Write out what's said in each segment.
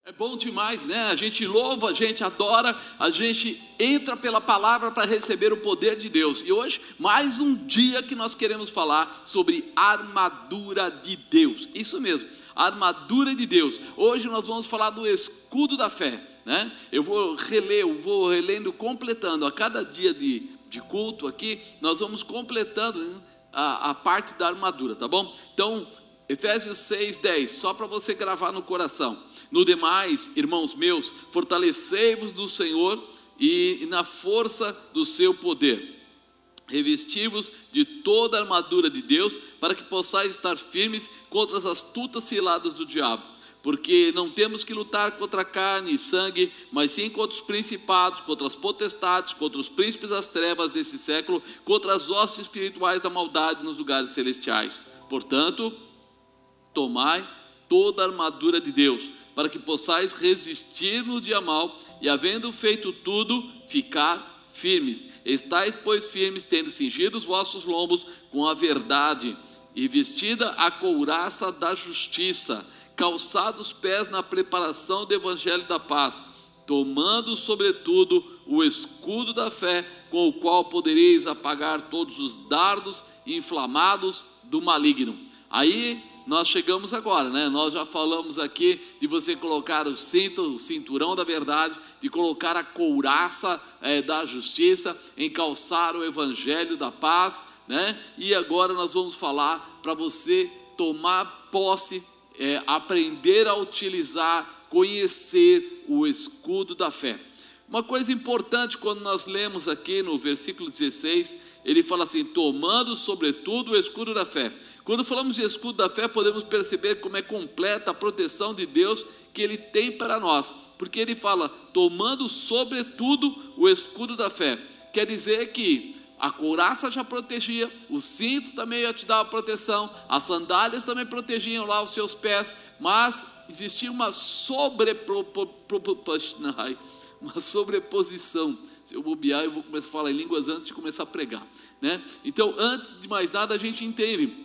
É bom demais, né? A gente louva, a gente adora, a gente entra pela palavra para receber o poder de Deus. E hoje, mais um dia que nós queremos falar sobre armadura de Deus. Isso mesmo, armadura de Deus. Hoje nós vamos falar do escudo da fé, né? Eu vou relendo, completando. A cada dia de culto aqui, nós vamos completando, né, a parte da armadura, tá bom? Então, Efésios 6:10, só para você gravar no coração. No demais, irmãos meus, fortalecei-vos do Senhor e na força do seu poder. Revesti-vos de toda a armadura de Deus, para que possais estar firmes contra as astutas ciladas do diabo. Porque não temos que lutar contra carne e sangue, mas sim contra os principados, contra as potestades, contra os príncipes das trevas desse século, contra as hostes espirituais da maldade nos lugares celestiais. Portanto, tomai toda a armadura de Deus, para que possais resistir no dia mau, e havendo feito tudo, ficar firmes. Estais, pois, firmes, tendo cingido os vossos lombos com a verdade, e vestida a couraça da justiça, calçados os pés na preparação do evangelho da paz, tomando sobretudo o escudo da fé, com o qual podereis apagar todos os dardos inflamados do maligno. Aí nós chegamos agora, né? Nós já falamos aqui de você colocar o cinto, o cinturão da verdade, de colocar a couraça da justiça, encalçar o evangelho da paz, né? E agora nós vamos falar para você tomar posse, aprender a utilizar, conhecer o escudo da fé. Uma coisa importante quando nós lemos aqui no versículo 16, ele fala assim: tomando sobretudo o escudo da fé. Quando falamos de escudo da fé, podemos perceber como é completa a proteção de Deus que Ele tem para nós, porque Ele fala, tomando sobretudo o escudo da fé. Quer dizer que a couraça já protegia, o cinto também já te dava proteção, as sandálias também protegiam lá os seus pés, mas existia uma sobreposição. Se eu bobear, eu vou começar a falar em línguas antes de começar a pregar, né? Então, antes de mais nada, a gente entende,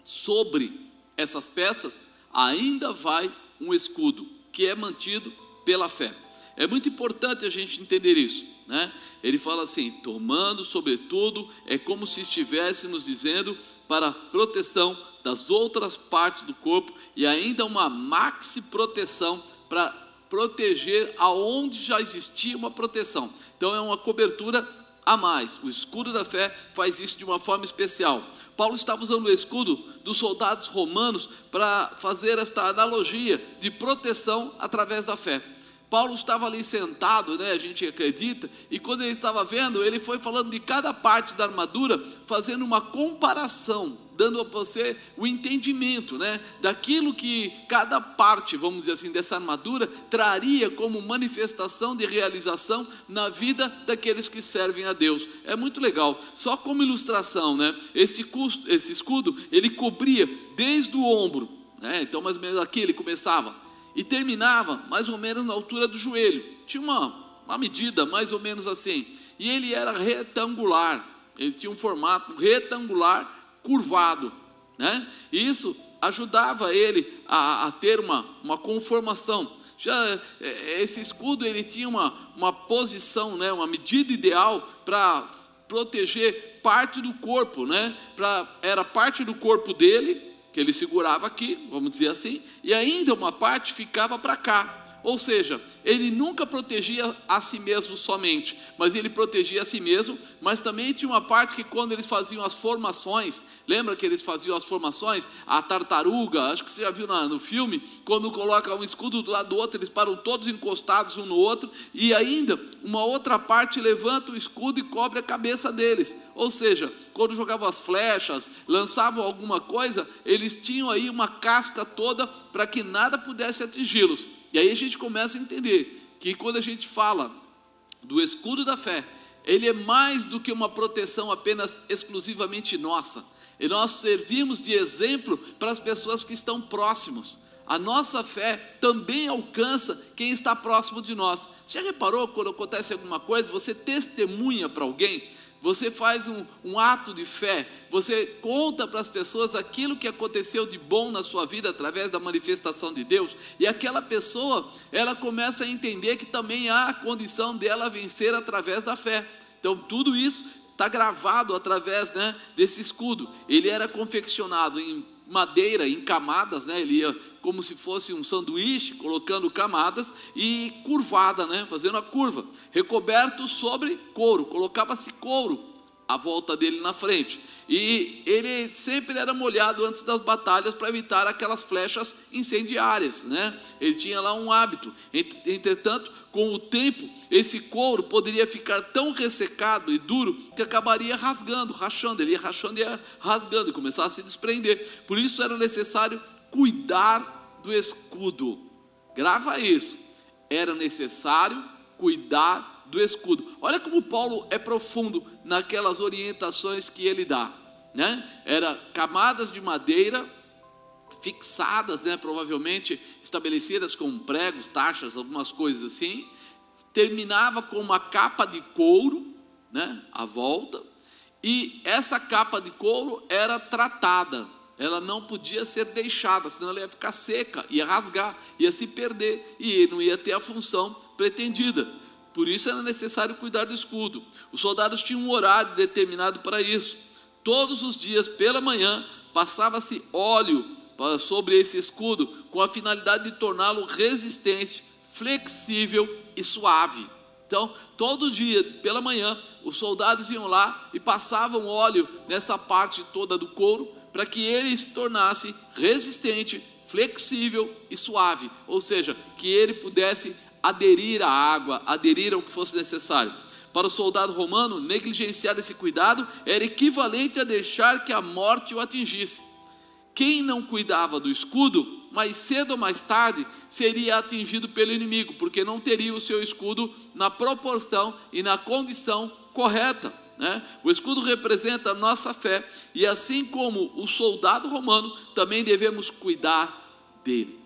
sobre essas peças ainda vai um escudo, que é mantido pela fé. É muito importante a gente entender isso, né? Ele fala assim, tomando sobretudo, é como se estivéssemos dizendo, para proteção das outras partes do corpo, e ainda uma maxi proteção para proteger aonde já existia uma proteção. Então é uma cobertura a mais. O escudo da fé faz isso de uma forma especial. Paulo estava usando o escudo dos soldados romanos para fazer esta analogia de proteção através da fé. Paulo estava ali sentado, né, a gente acredita, e quando ele estava vendo, ele foi falando de cada parte da armadura, fazendo uma comparação, dando a você o entendimento, né, daquilo que cada parte, vamos dizer assim, dessa armadura, traria como manifestação de realização na vida daqueles que servem a Deus. É muito legal. Só como ilustração, né, esse escudo, ele cobria desde o ombro, né, então mais ou menos aqui ele começava, e terminava mais ou menos na altura do joelho. Tinha uma medida mais ou menos assim, e ele era retangular, ele tinha um formato retangular curvado, né? E isso ajudava ele a ter uma conformação. Já esse escudo, ele tinha uma posição, né, uma medida ideal para proteger parte do corpo, né? Era parte do corpo dele que ele segurava aqui, vamos dizer assim, e ainda uma parte ficava para cá. Ou seja, ele nunca protegia a si mesmo somente, mas ele protegia a si mesmo, mas também tinha uma parte que quando eles faziam as formações, lembra que eles faziam as formações? A tartaruga, acho que você já viu no filme, quando coloca um escudo do lado do outro, eles param todos encostados um no outro, e ainda uma outra parte levanta o escudo e cobre a cabeça deles. Ou seja, quando jogavam as flechas, lançavam alguma coisa, eles tinham aí uma casca toda para que nada pudesse atingi-los. E aí a gente começa a entender que quando a gente fala do escudo da fé, ele é mais do que uma proteção apenas exclusivamente nossa. E nós servimos de exemplo para as pessoas que estão próximos. A nossa fé também alcança quem está próximo de nós. Você já reparou quando acontece alguma coisa, você testemunha para alguém? você faz um ato de fé, você conta para as pessoas aquilo que aconteceu de bom na sua vida através da manifestação de Deus, e aquela pessoa, ela começa a entender que também há a condição dela vencer através da fé. Então tudo isso está gravado através, né, desse escudo. Ele era confeccionado em madeira, em camadas, né? Ele ia como se fosse um sanduíche, colocando camadas e curvada, né? Fazendo a curva, recoberto sobre couro, colocava-se couro à volta dele na frente, e ele sempre era molhado antes das batalhas para evitar aquelas flechas incendiárias, né? Ele tinha lá um hábito. Entretanto, com o tempo, esse couro poderia ficar tão ressecado e duro que acabaria rasgando, rachando. Ele ia rachando e ia rasgando e começava a se desprender. Por isso era necessário cuidar do escudo. Grava isso. Era necessário cuidar do escudo. Olha como Paulo é profundo naquelas orientações que ele dá, né? Era camadas de madeira fixadas, né? Provavelmente estabelecidas com pregos, taxas, algumas coisas assim. Terminava com uma capa de couro, né? À volta. E essa capa de couro era tratada. Ela não podia ser deixada, senão ela ia ficar seca, ia rasgar, ia se perder e não ia ter a função pretendida. Por isso era necessário cuidar do escudo. Os soldados tinham um horário determinado para isso. Todos os dias, pela manhã, passava-se óleo sobre esse escudo, com a finalidade de torná-lo resistente, flexível e suave. Então, todo dia, pela manhã, os soldados iam lá e passavam óleo nessa parte toda do couro, para que ele se tornasse resistente, flexível e suave. Ou seja, que ele pudesse aderir à água, aderir ao que fosse necessário. Para o soldado romano, negligenciar esse cuidado era equivalente a deixar que a morte o atingisse. Quem não cuidava do escudo, mais cedo ou mais tarde, seria atingido pelo inimigo, porque não teria o seu escudo na proporção e na condição correta, né? O escudo representa a nossa fé, e assim como o soldado romano, também devemos cuidar dele,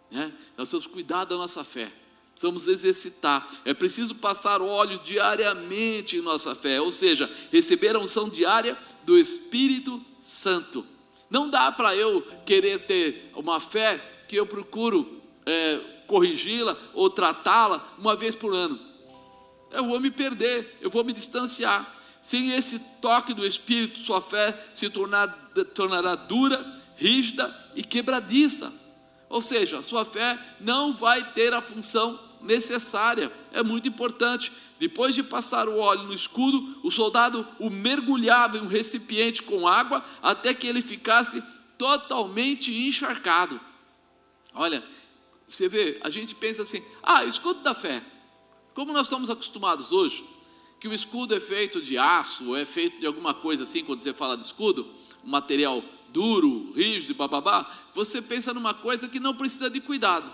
né? Nós temos que cuidar da nossa fé. Precisamos exercitar, é preciso passar óleo diariamente em nossa fé, ou seja, receber a unção diária do Espírito Santo. Não dá para eu querer ter uma fé que eu procuro corrigi-la ou tratá-la uma vez por ano. Eu vou me perder, eu vou me distanciar. Sem esse toque do Espírito, sua fé se tornará dura, rígida e quebradiça. Ou seja, sua fé não vai ter a função necessária. É muito importante. Depois de passar o óleo no escudo, o soldado o mergulhava em um recipiente com água até que ele ficasse totalmente encharcado. Olha, você vê, a gente pensa assim, escudo da fé. Como nós estamos acostumados hoje, que o escudo é feito de aço, ou é feito de alguma coisa assim, quando você fala de escudo, um material duro, rígido, bababá, você pensa numa coisa que não precisa de cuidado.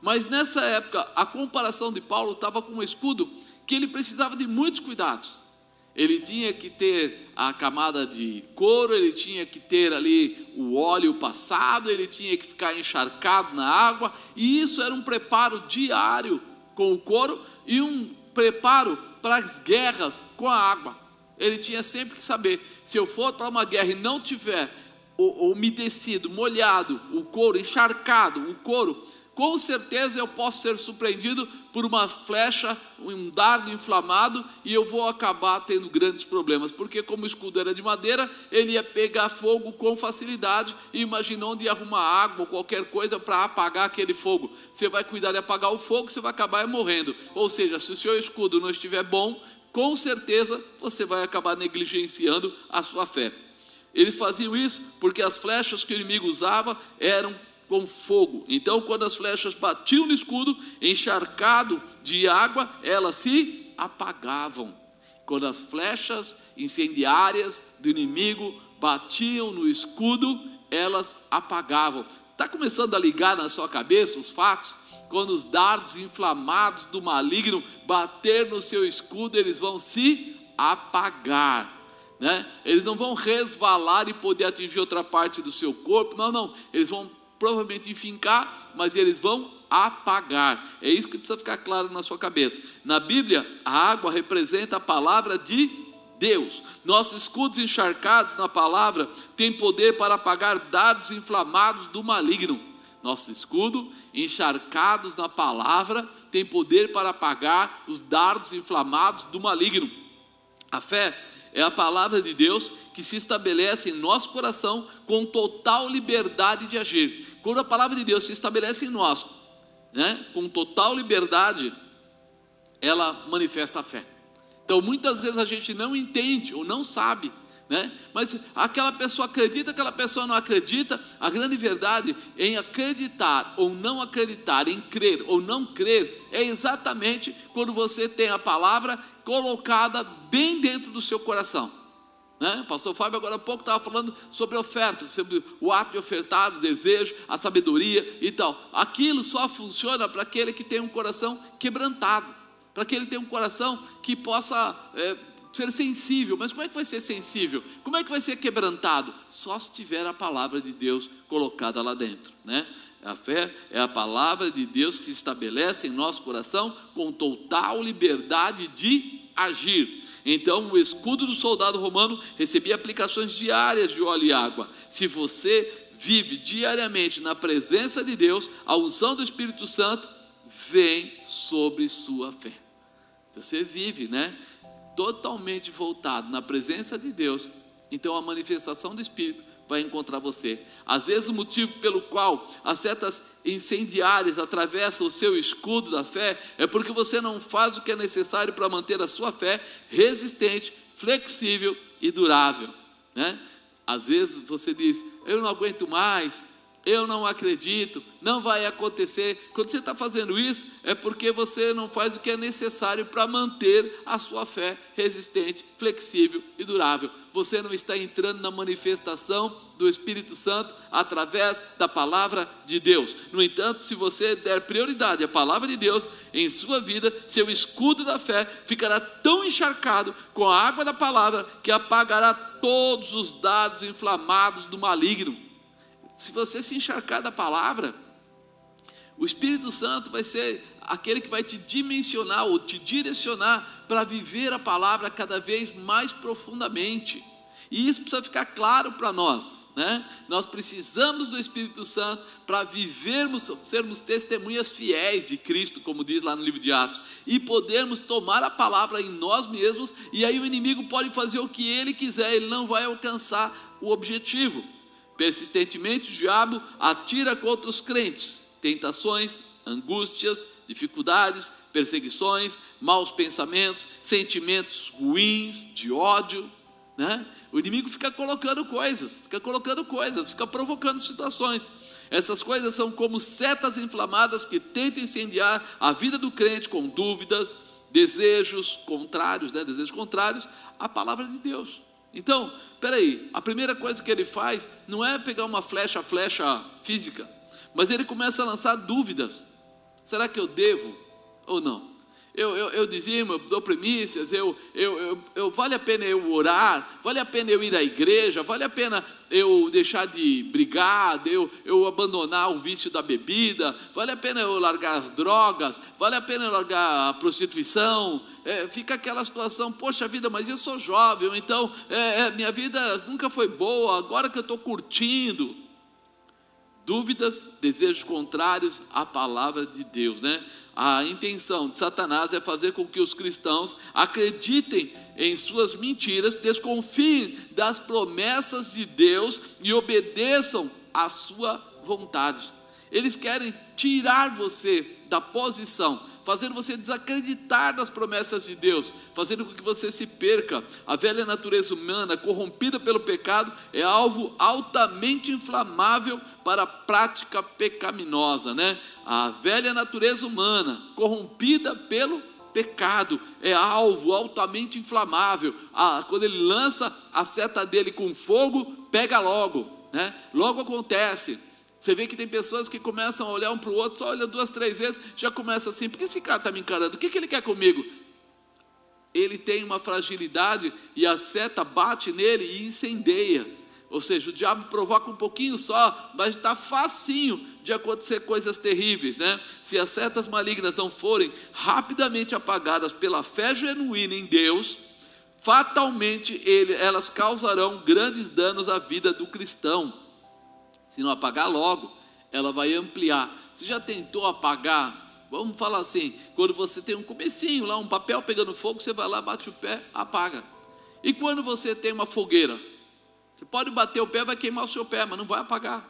Mas nessa época, a comparação de Paulo estava com um escudo que ele precisava de muitos cuidados. Ele tinha que ter a camada de couro, ele tinha que ter ali o óleo passado, ele tinha que ficar encharcado na água, e isso era um preparo diário com o couro e um preparo para as guerras com a água. Ele tinha sempre que saber, se eu for para uma guerra e não tiver umedecido, molhado, o couro, encharcado, o couro, com certeza eu posso ser surpreendido por uma flecha, um dardo inflamado, e eu vou acabar tendo grandes problemas, porque como o escudo era de madeira, ele ia pegar fogo com facilidade, e imagina onde ia arrumar água ou qualquer coisa para apagar aquele fogo. Você vai cuidar de apagar o fogo, você vai acabar morrendo. Ou seja, se o seu escudo não estiver bom, com certeza você vai acabar negligenciando a sua fé. Eles faziam isso porque as flechas que o inimigo usava eram com fogo. Então, quando as flechas batiam no escudo, encharcado de água, elas se apagavam. Quando as flechas incendiárias do inimigo batiam no escudo, elas apagavam. Está começando a ligar na sua cabeça os fatos? Quando os dardos inflamados do maligno bater no seu escudo, eles vão se apagar, né? Eles não vão resvalar e poder atingir outra parte do seu corpo. Não, eles vão provavelmente enfincar, mas eles vão apagar. É isso que precisa ficar claro na sua cabeça. Na Bíblia, a água representa a palavra de Deus. Nossos escudos encharcados na palavra têm poder para apagar dardos inflamados do maligno. Nosso escudo encharcados na palavra tem poder para apagar os dardos inflamados do maligno. A fé é a palavra de Deus que se estabelece em nosso coração com total liberdade de agir. Quando a palavra de Deus se estabelece em nós, com total liberdade, ela manifesta a fé. Então muitas vezes a gente não entende ou não sabe, mas aquela pessoa acredita, aquela pessoa não acredita. A grande verdade em acreditar ou não acreditar, em crer ou não crer, é exatamente quando você tem a palavra colocada bem dentro do seu coração. O pastor Fábio agora há pouco estava falando sobre oferta, sobre o ato de ofertar, o desejo, a sabedoria e tal. Aquilo só funciona para aquele que tem um coração quebrantado, para aquele que tem um coração que possa ser sensível. Mas como é que vai ser sensível? Como é que vai ser quebrantado? Só se tiver a palavra de Deus colocada lá dentro, A fé é a palavra de Deus que se estabelece em nosso coração com total liberdade de agir. Então o escudo do soldado romano recebia aplicações diárias de óleo e água. Se você vive diariamente na presença de Deus, a unção do Espírito Santo vem sobre sua fé. Se você vive, totalmente voltado na presença de Deus, então a manifestação do Espírito vai encontrar você. Às vezes o motivo pelo qual as setas incendiárias atravessam o seu escudo da fé é porque você não faz o que é necessário para manter a sua fé resistente, flexível e durável, Às vezes você diz: eu não aguento mais, eu não acredito, não vai acontecer. Quando você está fazendo isso, é porque você não faz o que é necessário para manter a sua fé resistente, flexível e durável. Você não está entrando na manifestação do Espírito Santo através da palavra de Deus. No entanto, se você der prioridade à palavra de Deus em sua vida, seu escudo da fé ficará tão encharcado com a água da palavra que apagará todos os dardos inflamados do maligno. Se você se encharcar da palavra, o Espírito Santo vai ser aquele que vai te dimensionar ou te direcionar para viver a palavra cada vez mais profundamente. E isso precisa ficar claro para nós, Nós precisamos do Espírito Santo para vivermos, sermos testemunhas fiéis de Cristo, como diz lá no livro de Atos, e podermos tomar a palavra em nós mesmos, e aí o inimigo pode fazer o que ele quiser, ele não vai alcançar o objetivo. Persistentemente o diabo atira contra os crentes tentações, angústias, dificuldades, perseguições, maus pensamentos, sentimentos ruins, de ódio, O inimigo fica colocando coisas, fica provocando situações. Essas coisas são como setas inflamadas que tentam incendiar a vida do crente com dúvidas, desejos contrários à palavra de Deus. Então, a primeira coisa que ele faz não é pegar uma flecha física, mas ele começa a lançar dúvidas. Será que eu devo ou não? Eu dizimo, eu dou primícias, vale a pena eu orar, vale a pena eu ir à igreja, vale a pena eu deixar de brigar, eu abandonar o vício da bebida, vale a pena eu largar as drogas, vale a pena eu largar a prostituição. Fica aquela situação: poxa vida, mas eu sou jovem, então minha vida nunca foi boa, agora que eu estou curtindo. Dúvidas, desejos contrários à palavra de Deus, A intenção de Satanás é fazer com que os cristãos acreditem em suas mentiras, desconfiem das promessas de Deus e obedeçam à sua vontade. Eles querem tirar você da posição, fazendo você desacreditar das promessas de Deus, fazendo com que você se perca. A velha natureza humana, corrompida pelo pecado, é alvo altamente inflamável para a prática pecaminosa, A velha natureza humana, corrompida pelo pecado, é alvo altamente inflamável. Quando ele lança a seta dele com fogo, pega logo, Logo acontece. Você vê que tem pessoas que começam a olhar um para o outro, só olha 2, 3 vezes, já começa assim: por que esse cara está me encarando? O que ele quer comigo? Ele tem uma fragilidade e a seta bate nele e incendeia. Ou seja, o diabo provoca um pouquinho só, mas está facinho de acontecer coisas terríveis, Se as setas malignas não forem rapidamente apagadas pela fé genuína em Deus, fatalmente elas causarão grandes danos à vida do cristão. Se não apagar logo, ela vai ampliar. Você já tentou apagar? Vamos falar assim, quando você tem um comecinho lá, um papel pegando fogo, você vai lá, bate o pé, apaga. E quando você tem uma fogueira? Você pode bater o pé, vai queimar o seu pé, mas não vai apagar,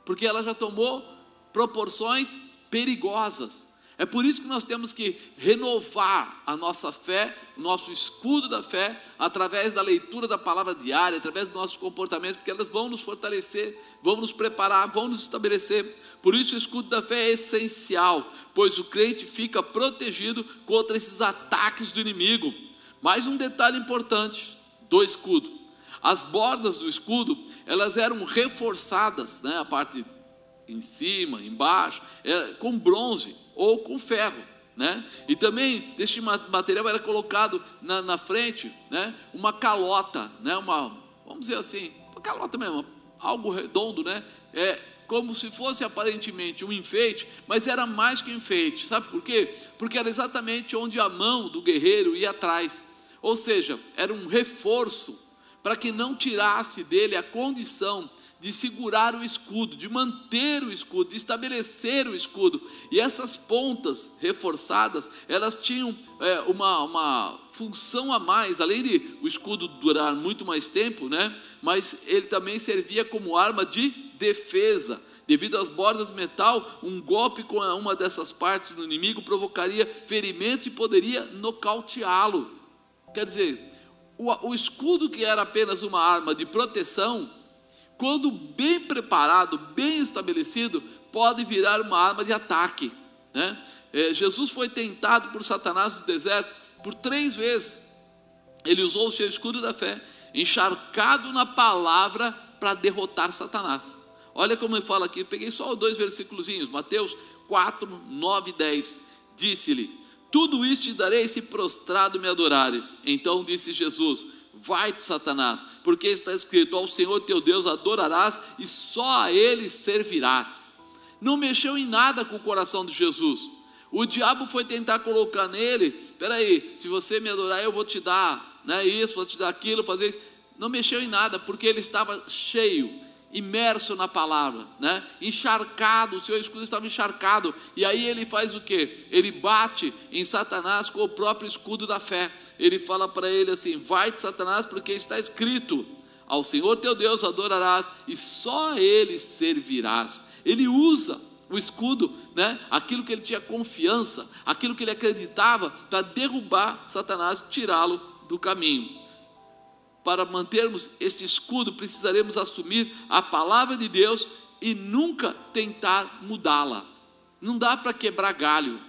porque ela já tomou proporções perigosas. É por isso que nós temos que renovar a nossa fé, o nosso escudo da fé, através da leitura da palavra diária, através do nosso comportamento, porque elas vão nos fortalecer, vão nos preparar, vão nos estabelecer. Por isso o escudo da fé é essencial, pois o crente fica protegido contra esses ataques do inimigo. Mais um detalhe importante do escudo: as bordas do escudo, elas eram reforçadas, né, a parte em cima, embaixo, com bronze ou com ferro, né? E também deste material era colocado na frente, né, uma calota, né, vamos dizer assim, uma calota mesmo, algo redondo, né? Como se fosse aparentemente um enfeite, mas era mais que um enfeite. Sabe por quê? Porque era exatamente onde a mão do guerreiro ia atrás, ou seja, era um reforço para que não tirasse dele a condição de segurar o escudo, de manter o escudo, de estabelecer o escudo. E essas pontas reforçadas, elas tinham uma função a mais, além de o escudo durar muito mais tempo, né? Mas ele também servia como arma de defesa. Devido às bordas de metal, um golpe com uma dessas partes do inimigo provocaria ferimento e poderia nocauteá-lo. Quer dizer, o escudo, que era apenas uma arma de proteção, quando bem preparado, bem estabelecido, pode virar uma arma de ataque, né? Jesus foi tentado por Satanás no deserto por 3 vezes. Ele usou o seu escudo da fé, encharcado na palavra, para derrotar Satanás. Olha como ele fala aqui, peguei só 2 versículozinhos, Mateus 4, 9 e 10. Disse-lhe: tudo isto te darei se prostrado me adorares. Então disse Jesus: vai-te, Satanás, porque está escrito: ao Senhor teu Deus adorarás e só a Ele servirás. Não mexeu em nada com o coração de Jesus. O diabo foi tentar colocar nele: peraí, se você me adorar, eu vou te dar, né, isso, vou te dar aquilo, fazer isso. Não mexeu em nada, porque ele estava cheio, imerso na palavra, né? Encharcado, o seu escudo estava encharcado. E aí ele faz o quê? Ele bate em Satanás com o próprio escudo da fé. Ele fala para ele assim: vai-te, Satanás, porque está escrito: ao Senhor teu Deus adorarás e só a Ele servirás. Ele usa o escudo, né? Aquilo que ele tinha confiança, aquilo que ele acreditava, para derrubar Satanás, tirá-lo do caminho. Para mantermos este escudo, precisaremos assumir a palavra de Deus e nunca tentar mudá-la. Não dá para quebrar galho,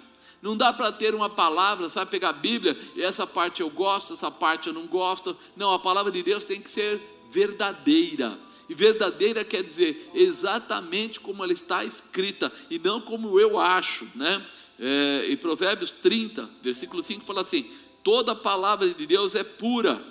não dá para ter uma palavra, sabe, pegar a Bíblia e essa parte eu gosto, essa parte eu não gosto. Não, a palavra de Deus tem que ser verdadeira. E verdadeira quer dizer exatamente como ela está escrita e não como eu acho, né? Em Provérbios 30, versículo 5 fala assim: toda a palavra de Deus é pura,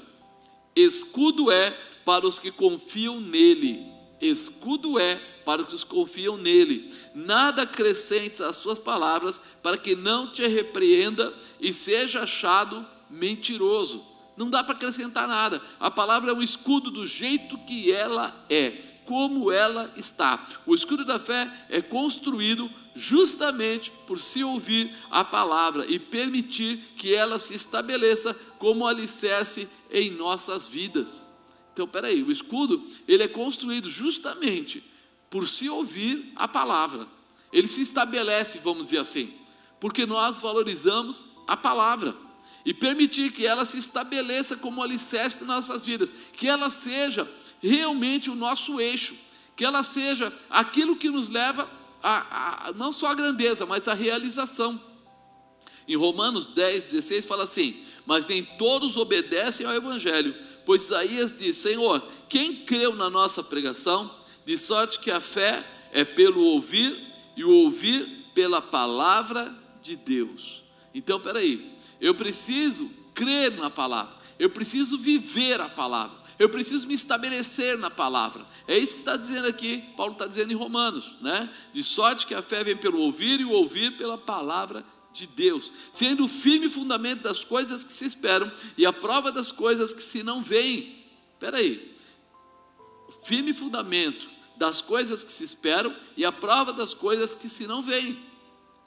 escudo é para os que confiam nele. Escudo é para os que confiam nele. Nada acrescentes às suas palavras, para que não te repreenda e seja achado mentiroso. Não dá para acrescentar nada. A palavra é um escudo do jeito que ela é, como ela está. O escudo da fé é construído justamente por se ouvir a palavra e permitir que ela se estabeleça como alicerce em nossas vidas. Então, peraí, o escudo, ele é construído justamente por se ouvir a palavra. Ele se estabelece, vamos dizer assim, porque nós valorizamos a palavra e permitir que ela se estabeleça como alicerce nas nossas vidas, que ela seja realmente o nosso eixo, que ela seja aquilo que nos leva a não só a grandeza, mas a realização. Em Romanos 10, 16 fala assim: mas nem todos obedecem ao Evangelho, pois Isaías diz: Senhor, quem creu na nossa pregação? De sorte que a fé é pelo ouvir, e o ouvir pela palavra de Deus. Então, peraí, eu preciso crer na palavra, eu preciso viver a palavra, eu preciso me estabelecer na palavra. É isso que está dizendo aqui, Paulo está dizendo em Romanos, né? De sorte que a fé vem pelo ouvir, e o ouvir pela palavra de Deus, sendo o firme fundamento das coisas que se esperam e a prova das coisas que se não veem. Espera aí, o firme fundamento das coisas que se esperam e a prova das coisas que se não veem.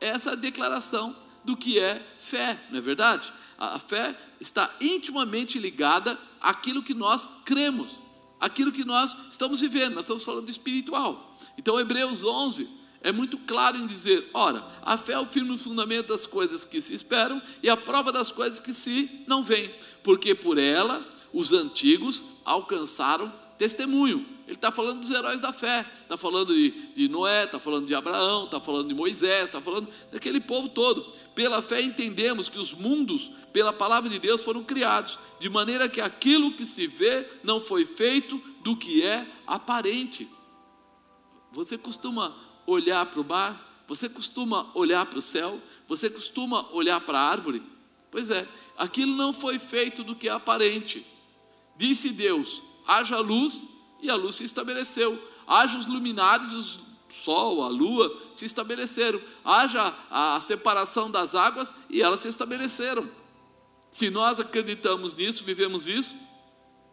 Essa é a declaração do que é fé, não é verdade? A fé está intimamente ligada àquilo que nós cremos, aquilo que nós estamos vivendo. Nós estamos falando de espiritual. Então Hebreus 11 é muito claro em dizer, ora, a fé é o firme fundamento das coisas que se esperam e a prova das coisas que se não veem, porque por ela os antigos alcançaram testemunho. Ele está falando dos heróis da fé, está falando de Noé, está falando de Abraão, está falando de Moisés, está falando daquele povo todo. Pela fé entendemos que os mundos, pela palavra de Deus, foram criados, de maneira que aquilo que se vê não foi feito do que é aparente. Você costuma olhar para o mar? Você costuma olhar para o céu? Você costuma olhar para a árvore? Pois é, aquilo não foi feito do que é aparente. Disse Deus, haja luz, e a luz se estabeleceu. Haja os luminares, o sol, a lua se estabeleceram. Haja a separação das águas e elas se estabeleceram. Se nós acreditamos nisso, vivemos isso,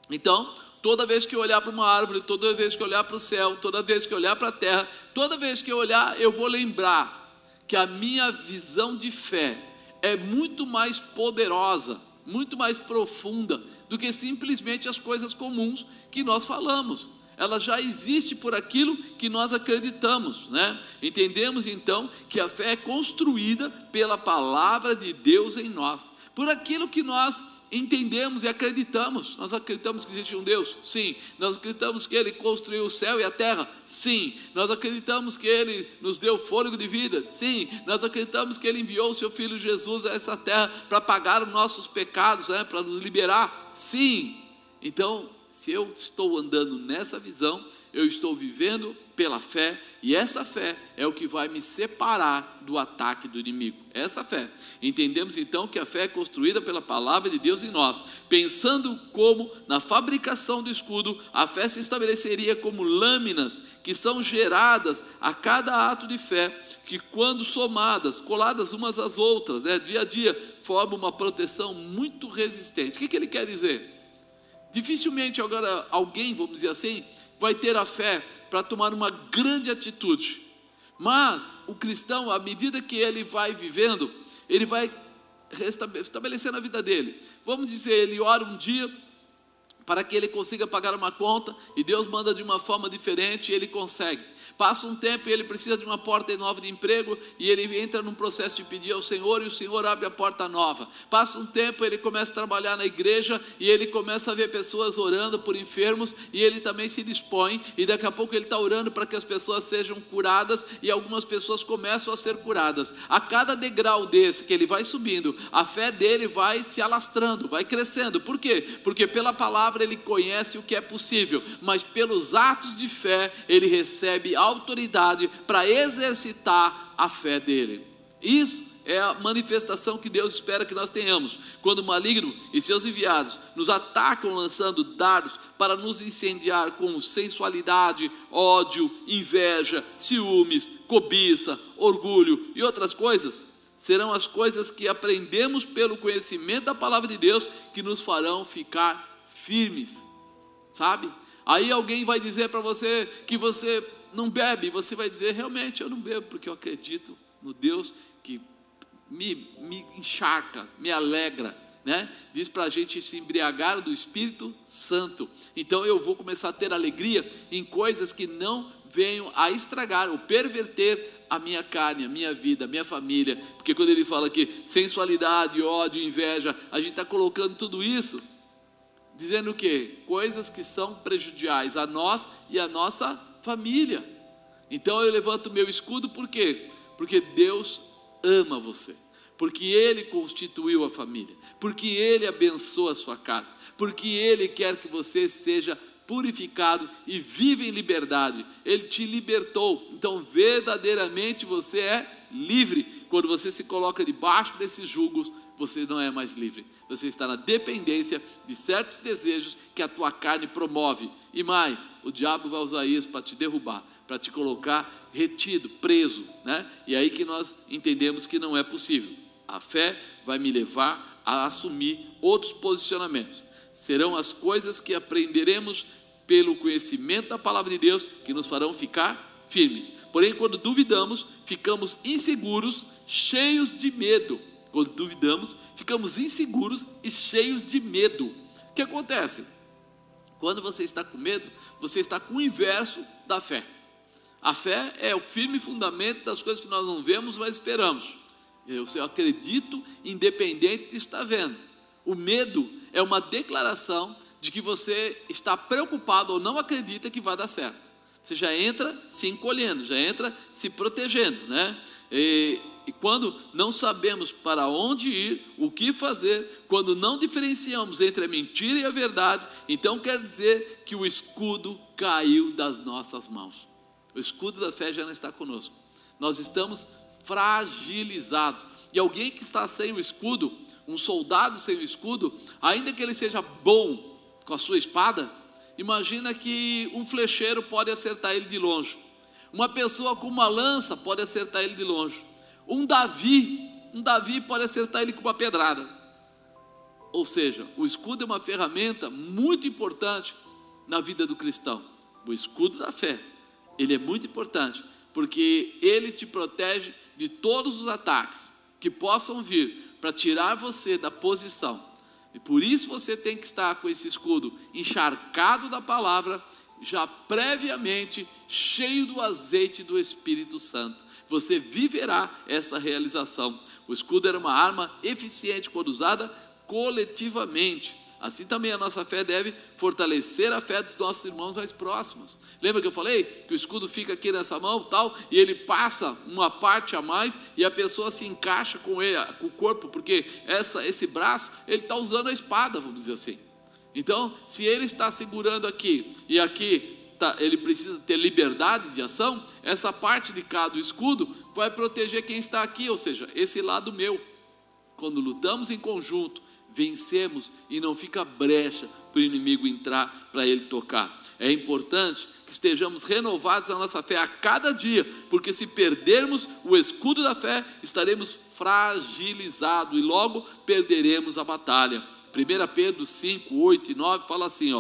então toda vez que eu olhar para uma árvore, toda vez que eu olhar para o céu, toda vez que eu olhar para a terra, toda vez que eu olhar, eu vou lembrar que a minha visão de fé é muito mais poderosa, muito mais profunda do que simplesmente as coisas comuns que nós falamos. Ela já existe por aquilo que nós acreditamos, né? Entendemos então que a fé é construída pela palavra de Deus em nós, por aquilo que nós entendemos e acreditamos. Nós acreditamos que existe um Deus? Sim. Nós acreditamos que Ele construiu o céu e a terra? Sim. Nós acreditamos que Ele nos deu fôlego de vida? Sim. Nós acreditamos que Ele enviou o Seu Filho Jesus a essa terra para pagar os nossos pecados, né? Para nos liberar? Sim. Então, se eu estou andando nessa visão, eu estou vivendo pela fé, e essa fé é o que vai me separar do ataque do inimigo. Essa fé. Entendemos então que a fé é construída pela palavra de Deus em nós. Pensando como na fabricação do escudo, a fé se estabeleceria como lâminas que são geradas a cada ato de fé, que quando somadas, coladas umas às outras, né, dia a dia, formam uma proteção muito resistente. O que ele quer dizer? Dificilmente agora alguém, vamos dizer assim, vai ter a fé para tomar uma grande atitude. Mas o cristão, à medida que ele vai vivendo, ele vai estabelecendo a vida dele. Vamos dizer, ele ora um dia para que ele consiga pagar uma conta, e Deus manda de uma forma diferente e ele consegue. Passa um tempo e ele precisa de uma porta nova de emprego, e ele entra num processo de pedir ao Senhor, e o Senhor abre a porta nova. Passa um tempo, ele começa a trabalhar na igreja, e ele começa a ver pessoas orando por enfermos, e ele também se dispõe, e daqui a pouco ele está orando para que as pessoas sejam curadas, e algumas pessoas começam a ser curadas. A cada degrau desse que ele vai subindo, a fé dele vai se alastrando, vai crescendo. Por quê? Porque pela palavra ele conhece o que é possível, mas pelos atos de fé ele recebe autoridade para exercitar a fé dele. Isso é a manifestação que Deus espera que nós tenhamos, quando o maligno e seus enviados nos atacam lançando dardos para nos incendiar com sensualidade, ódio, inveja, ciúmes, cobiça, orgulho e outras coisas. Serão as coisas que aprendemos pelo conhecimento da palavra de Deus que nos farão ficar firmes, sabe? Aí alguém vai dizer para você que você não bebe, você vai dizer, realmente eu não bebo, porque eu acredito no Deus que me encharca, me alegra, né? Diz para a gente se embriagar do Espírito Santo. Então eu vou começar a ter alegria em coisas que não venham a estragar ou perverter a minha carne, a minha vida, a minha família. Porque quando ele fala que sensualidade, ódio, inveja, a gente está colocando tudo isso, dizendo o quê? Coisas que são prejudiciais a nós e a nossa família. Então eu levanto o meu escudo, por quê? Porque Deus ama você, porque Ele constituiu a família, porque Ele abençoa a sua casa, porque Ele quer que você seja purificado e viva em liberdade. Ele te libertou, então verdadeiramente você é livre, quando você se coloca debaixo desses julgos você não é mais livre. Você está na dependência de certos desejos que a tua carne promove. E mais, o diabo vai usar isso para te derrubar, para te colocar retido, preso, né? E aí que nós entendemos que não é possível. A fé vai me levar a assumir outros posicionamentos. Serão as coisas que aprenderemos pelo conhecimento da palavra de Deus que nos farão ficar firmes. Porém, quando duvidamos, ficamos inseguros, cheios de medo. Quando duvidamos, ficamos inseguros e cheios de medo. O que acontece? Quando você está com medo, você está com o inverso da fé. A fé é o firme fundamento das coisas que nós não vemos, mas esperamos. Eu acredito independente de estar vendo. O medo é uma declaração de que você está preocupado ou não acredita que vai dar certo. Você já entra se encolhendo, já entra se protegendo, né? E quando não sabemos para onde ir, o que fazer, quando não diferenciamos entre a mentira e a verdade, então quer dizer que o escudo caiu das nossas mãos. O escudo da fé já não está conosco. Nós estamos fragilizados. E alguém que está sem o escudo, um soldado sem o escudo, ainda que ele seja bom com a sua espada, imagina que um flecheiro pode acertar ele de longe. Uma pessoa com uma lança pode acertar ele de longe. Um Davi pode acertar ele com uma pedrada. Ou seja, o escudo é uma ferramenta muito importante na vida do cristão. O escudo da fé, ele é muito importante, porque ele te protege de todos os ataques que possam vir para tirar você da posição. E por isso você tem que estar com esse escudo encharcado da palavra, já previamente cheio do azeite do Espírito Santo. Você viverá essa realização. O escudo era uma arma eficiente quando usada coletivamente. Assim também a nossa fé deve fortalecer a fé dos nossos irmãos mais próximos. Lembra que eu falei que o escudo fica aqui nessa mão tal, e ele passa uma parte a mais e a pessoa se encaixa com ele, com o corpo, porque esse braço, ele está usando a espada, vamos dizer assim. Então, se ele está segurando aqui e aqui ele precisa ter liberdade de ação, essa parte de cá do escudo vai proteger quem está aqui, ou seja, esse lado meu. Quando lutamos em conjunto, vencemos e não fica brecha para o inimigo entrar, para ele tocar. É importante que estejamos renovados na nossa fé a cada dia, porque se perdermos o escudo da fé, estaremos fragilizados e logo perderemos a batalha. 1 Pedro 5, 8 e 9 fala assim,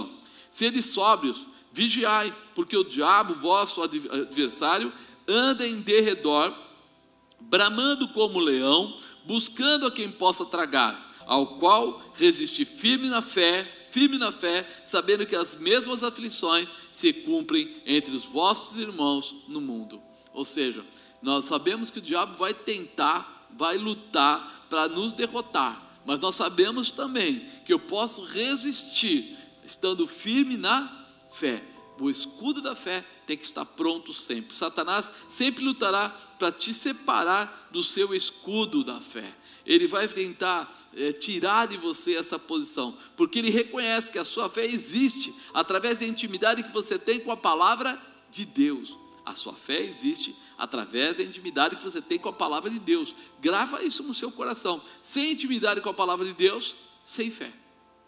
sede sóbrios, vigiai, porque o diabo, vosso adversário, anda em derredor, bramando como leão, buscando a quem possa tragar, ao qual resistir firme na fé, sabendo que as mesmas aflições se cumprem entre os vossos irmãos no mundo. Ou seja, nós sabemos que o diabo vai tentar, vai lutar para nos derrotar, mas nós sabemos também que eu posso resistir, estando firme na fé. O escudo da fé tem que estar pronto sempre. Satanás sempre lutará para te separar do seu escudo da fé. Ele vai tentar tirar de você essa posição, porque ele reconhece que a sua fé existe através da intimidade que você tem com a palavra de Deus. A sua fé existe através da intimidade que você tem com a palavra de Deus. Grava isso no seu coração. Sem intimidade com a palavra de Deus, sem fé.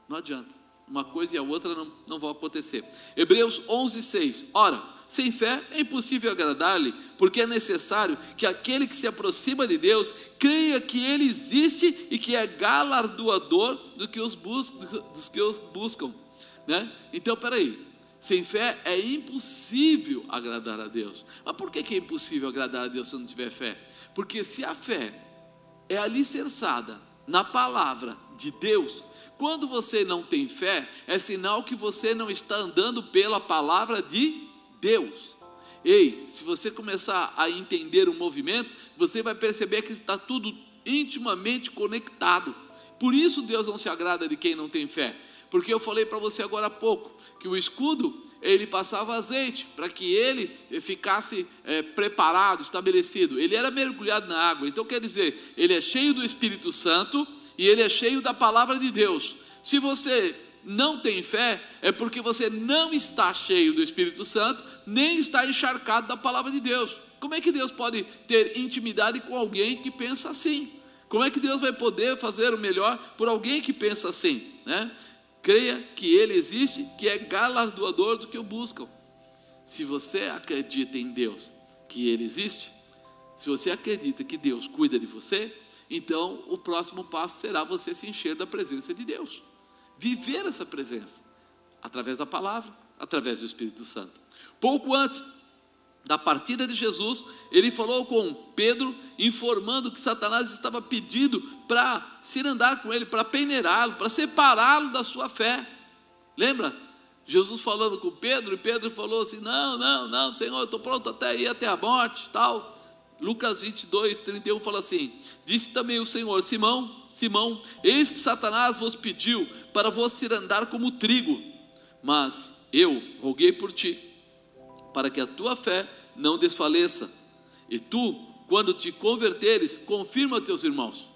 Não adianta. Uma coisa e a outra não vão acontecer. Hebreus 11, 6. Ora, sem fé é impossível agradar-lhe, porque é necessário que aquele que se aproxima de Deus creia que Ele existe e que é galardoador dos que os buscam, né? Então, peraí, sem fé é impossível agradar a Deus. Mas por que é impossível agradar a Deus se não tiver fé? Porque se a fé é alicerçada na palavra de Deus, quando você não tem fé, é sinal que você não está andando pela palavra de Deus. Ei, se você começar a entender o movimento, você vai perceber que está tudo intimamente conectado. Por isso Deus não se agrada de quem não tem fé. Porque eu falei para você agora há pouco, que o escudo, ele passava azeite, para que ele ficasse preparado, estabelecido. Ele era mergulhado na água, então quer dizer, ele é cheio do Espírito Santo, e ele é cheio da palavra de Deus. Se você não tem fé, é porque você não está cheio do Espírito Santo, nem está encharcado da palavra de Deus. Como é que Deus pode ter intimidade com alguém que pensa assim? Como é que Deus vai poder fazer o melhor por alguém que pensa assim, né? Creia que Ele existe, que é galardoador do que o buscam. Se você acredita em Deus, que Ele existe, se você acredita que Deus cuida de você, então o próximo passo será você se encher da presença de Deus. Viver essa presença, através da palavra, através do Espírito Santo. Pouco antes da partida de Jesus, ele falou com Pedro, informando que Satanás estava pedindo para se andar com ele, para peneirá-lo, para separá-lo da sua fé. Lembra? Jesus falando com Pedro, e Pedro falou assim, não, Senhor, eu estou pronto até ir até a morte, tal. Lucas 22, 31 fala assim, disse também o Senhor, Simão, eis que Satanás vos pediu para vos cirandar como trigo, mas eu roguei por ti, para que a tua fé não desfaleça, e tu, quando te converteres, confirma teus irmãos.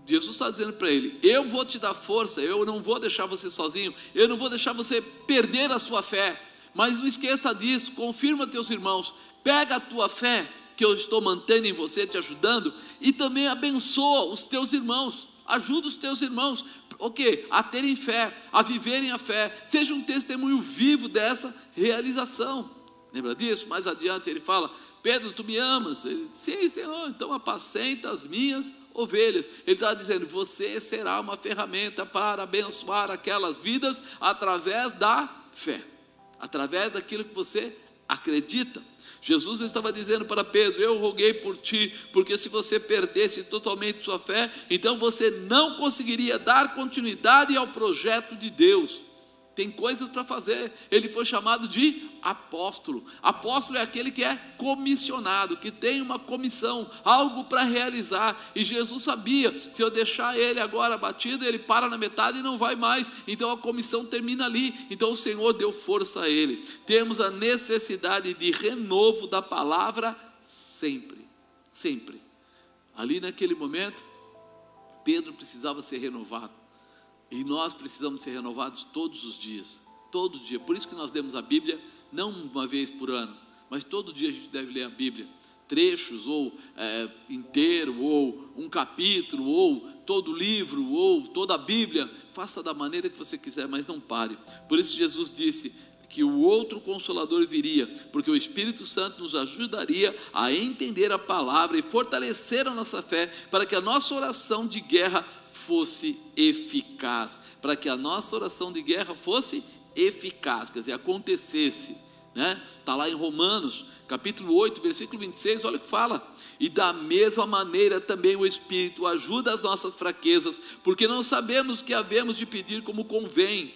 Jesus está dizendo para ele, eu vou te dar força, eu não vou deixar você sozinho, eu não vou deixar você perder a sua fé, mas não esqueça disso, confirma teus irmãos, pega a tua fé, que eu estou mantendo em você, te ajudando, e também abençoa os teus irmãos, ajuda os teus irmãos, o quê? A terem fé, a viverem a fé, seja um testemunho vivo dessa realização. Lembra disso? Mais adiante ele fala, Pedro, tu me amas? Ele diz, sim, Senhor, então apacenta as minhas ovelhas. Ele está dizendo, você será uma ferramenta para abençoar aquelas vidas através da fé, através daquilo que você acredita. Jesus estava dizendo para Pedro, eu roguei por ti, porque se você perdesse totalmente sua fé, então você não conseguiria dar continuidade ao projeto de Deus. Tem coisas para fazer. Ele foi chamado de apóstolo. Apóstolo é aquele que é comissionado, que tem uma comissão, algo para realizar. E Jesus sabia, se eu deixar ele agora batido, ele para na metade e não vai mais. Então a comissão termina ali. Então o Senhor deu força a ele. Temos a necessidade de renovo da palavra sempre. Sempre. Ali naquele momento, Pedro precisava ser renovado. E nós precisamos ser renovados todos os dias, todo dia. Por isso que nós lemos a Bíblia, não uma vez por ano, mas todo dia a gente deve ler a Bíblia. Trechos, ou inteiro, ou um capítulo, ou todo o livro, ou toda a Bíblia. Faça da maneira que você quiser, mas não pare. Por isso Jesus disse que o outro Consolador viria, porque o Espírito Santo nos ajudaria a entender a palavra e fortalecer a nossa fé, para que a nossa oração de guerra fosse eficaz, para que a nossa oração de guerra fosse eficaz, quer dizer, acontecesse, né? Está lá em Romanos, capítulo 8, versículo 26, olha o que fala, e da mesma maneira também o Espírito ajuda as nossas fraquezas, porque não sabemos o que havemos de pedir como convém,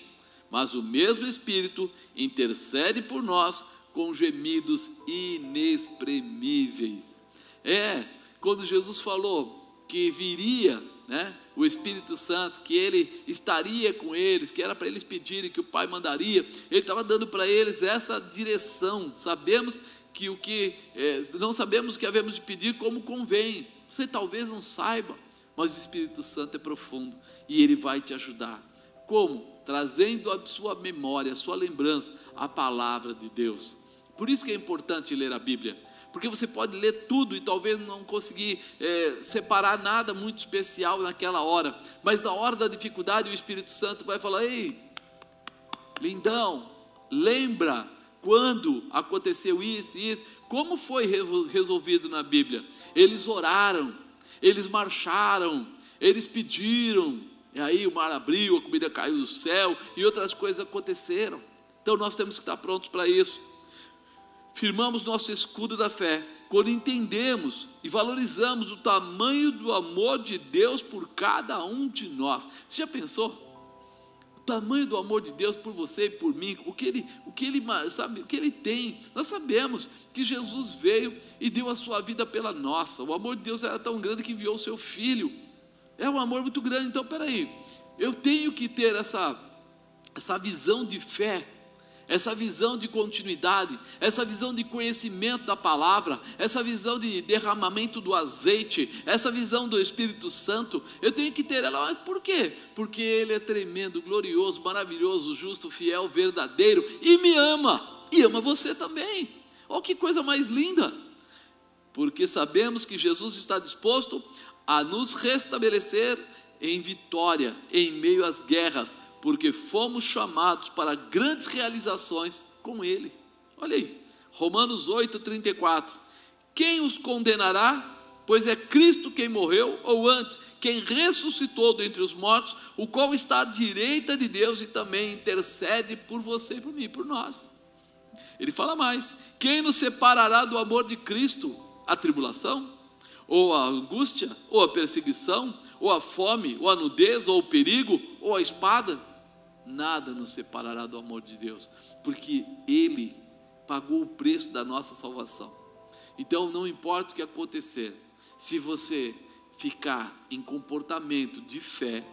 mas o mesmo Espírito intercede por nós com gemidos inexprimíveis. Quando Jesus falou que viria, né, o Espírito Santo, que ele estaria com eles, que era para eles pedirem, que o Pai mandaria, ele estava dando para eles essa direção. Sabemos que não sabemos o que havemos de pedir como convém. Você talvez não saiba, mas o Espírito Santo é profundo e ele vai te ajudar. Como? Trazendo à sua memória, à sua lembrança, a palavra de Deus. Por isso que é importante ler a Bíblia, porque você pode ler tudo e talvez não conseguir separar nada muito especial naquela hora, mas na hora da dificuldade o Espírito Santo vai falar, ei, lindão, lembra quando aconteceu isso e isso, como foi resolvido na Bíblia? Eles oraram, eles marcharam, eles pediram, e aí o mar abriu, a comida caiu do céu, e outras coisas aconteceram. Então nós temos que estar prontos para isso. Firmamos nosso escudo da fé, quando entendemos e valorizamos o tamanho do amor de Deus por cada um de nós. Você já pensou? O tamanho do amor de Deus por você e por mim, o que ele tem. Nós sabemos que Jesus veio e deu a sua vida pela nossa. O amor de Deus era tão grande que enviou o seu Filho. É um amor muito grande. Então peraí, eu tenho que ter essa visão de fé, essa visão de continuidade, essa visão de conhecimento da palavra, essa visão de derramamento do azeite, essa visão do Espírito Santo. Eu tenho que ter ela. Mas por quê? Porque Ele é tremendo, glorioso, maravilhoso, justo, fiel, verdadeiro, e me ama, e ama você também. Olha que coisa mais linda. porque sabemos que Jesus está disposto a nos restabelecer em vitória, em meio às guerras, porque fomos chamados para grandes realizações com Ele. Olha aí, Romanos 8:34. Quem os condenará? Pois é Cristo quem morreu, ou antes, quem ressuscitou dentre os mortos, o qual está à direita de Deus e também intercede por você e por mim, por nós. Ele fala mais: quem nos separará do amor de Cristo? A tribulação? Ou a angústia? Ou a perseguição? Ou a fome? Ou a nudez? Ou o perigo? Ou a espada? Nada nos separará do amor de Deus, porque Ele pagou o preço da nossa salvação. Então não importa o que acontecer, se você ficar em comportamento de fé,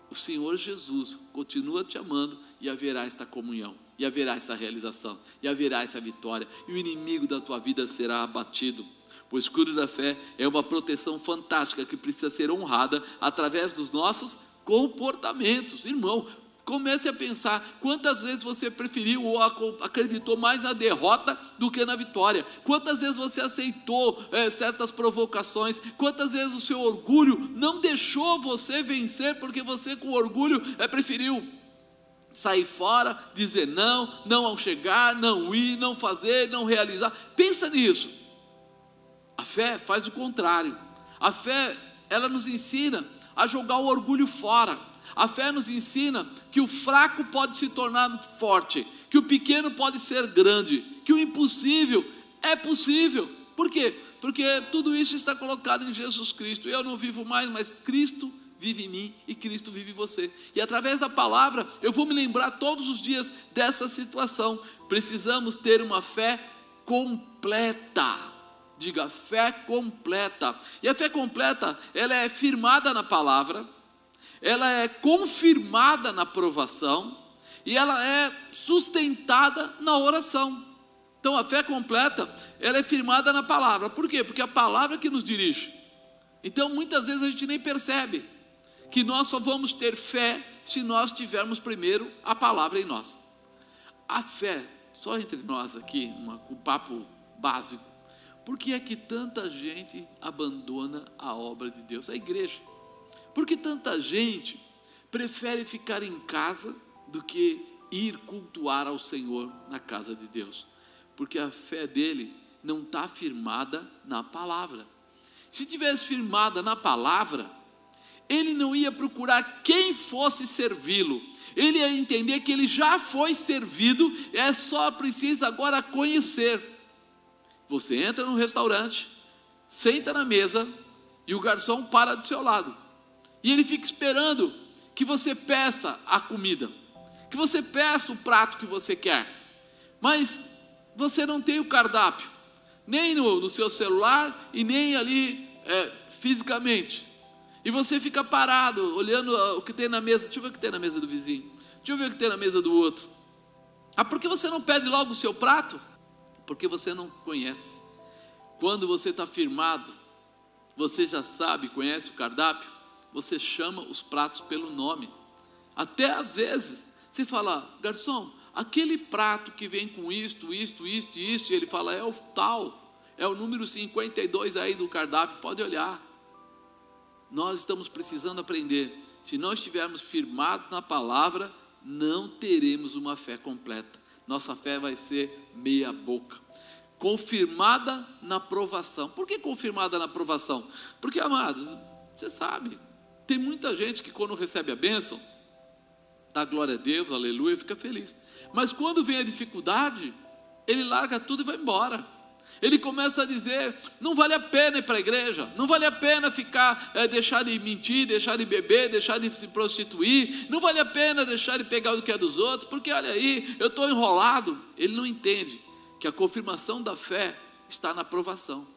o Senhor Jesus continua te amando e haverá esta comunhão, e haverá essa realização, e haverá essa vitória, e o inimigo da tua vida será abatido. O escudo da fé é uma proteção fantástica que precisa ser honrada através dos nossos comportamentos. Irmão, comece a pensar quantas vezes você preferiu ou acreditou mais na derrota do que na vitória. Quantas vezes você aceitou certas provocações. Quantas vezes o seu orgulho não deixou você vencer, porque você com orgulho preferiu sair fora, dizer não, não ao chegar, não ir, não fazer, não realizar. Pensa nisso. A fé faz o contrário. A fé, ela nos ensina a jogar o orgulho fora. A fé nos ensina que o fraco pode se tornar forte, que o pequeno pode ser grande, que o impossível é possível. Por quê? Porque tudo isso está colocado em Jesus Cristo. Eu não vivo mais, mas Cristo vive em mim e Cristo vive em você. E através da palavra eu vou me lembrar todos os dias dessa situação. Precisamos ter uma fé completa. Diga, fé completa. E a fé completa, ela é firmada na palavra, ela é confirmada na provação e ela é sustentada na oração. Então a fé completa, ela é firmada na palavra. Por quê? Porque a palavra que nos dirige. Então muitas vezes a gente nem percebe que nós só vamos ter fé se nós tivermos primeiro a palavra em nós. A fé, só entre nós aqui, um papo básico. Por que é que tanta gente abandona a obra de Deus, a igreja? Por que tanta gente prefere ficar em casa do que ir cultuar ao Senhor na casa de Deus? Porque a fé dele não está firmada na palavra. Se tivesse firmada na palavra, ele não ia procurar quem fosse servi-lo. Ele ia entender que ele já foi servido, só precisa agora conhecer. Você entra num restaurante, senta na mesa e o garçom para do seu lado. E ele fica esperando que você peça a comida, que você peça o prato que você quer. Mas você não tem o cardápio, nem no seu celular e nem ali fisicamente. E você fica parado, olhando o que tem na mesa. Deixa eu ver o que tem na mesa do vizinho. Deixa eu ver o que tem na mesa do outro. Por que você não pede logo o seu prato? Porque você não conhece. Quando você está firmado, você já sabe, conhece o cardápio, você chama os pratos pelo nome. Até às vezes, você fala, garçom, aquele prato que vem com isto, e ele fala, é o tal, é o número 52 aí do cardápio, pode olhar. Nós estamos precisando aprender. Se não estivermos firmados na palavra, não teremos uma fé completa. Nossa fé vai ser meia boca. Confirmada na provação. Por que confirmada na provação? Porque, amados, você sabe, tem muita gente que quando recebe a bênção, dá glória a Deus, aleluia, fica feliz. Mas quando vem a dificuldade, ele larga tudo e vai embora. Ele começa a dizer, não vale a pena ir para a igreja, não vale a pena ficar, deixar de mentir, deixar de beber, deixar de se prostituir, não vale a pena deixar de pegar o que é dos outros, porque olha aí, eu estou enrolado. Ele não entende que a confirmação da fé está na provação.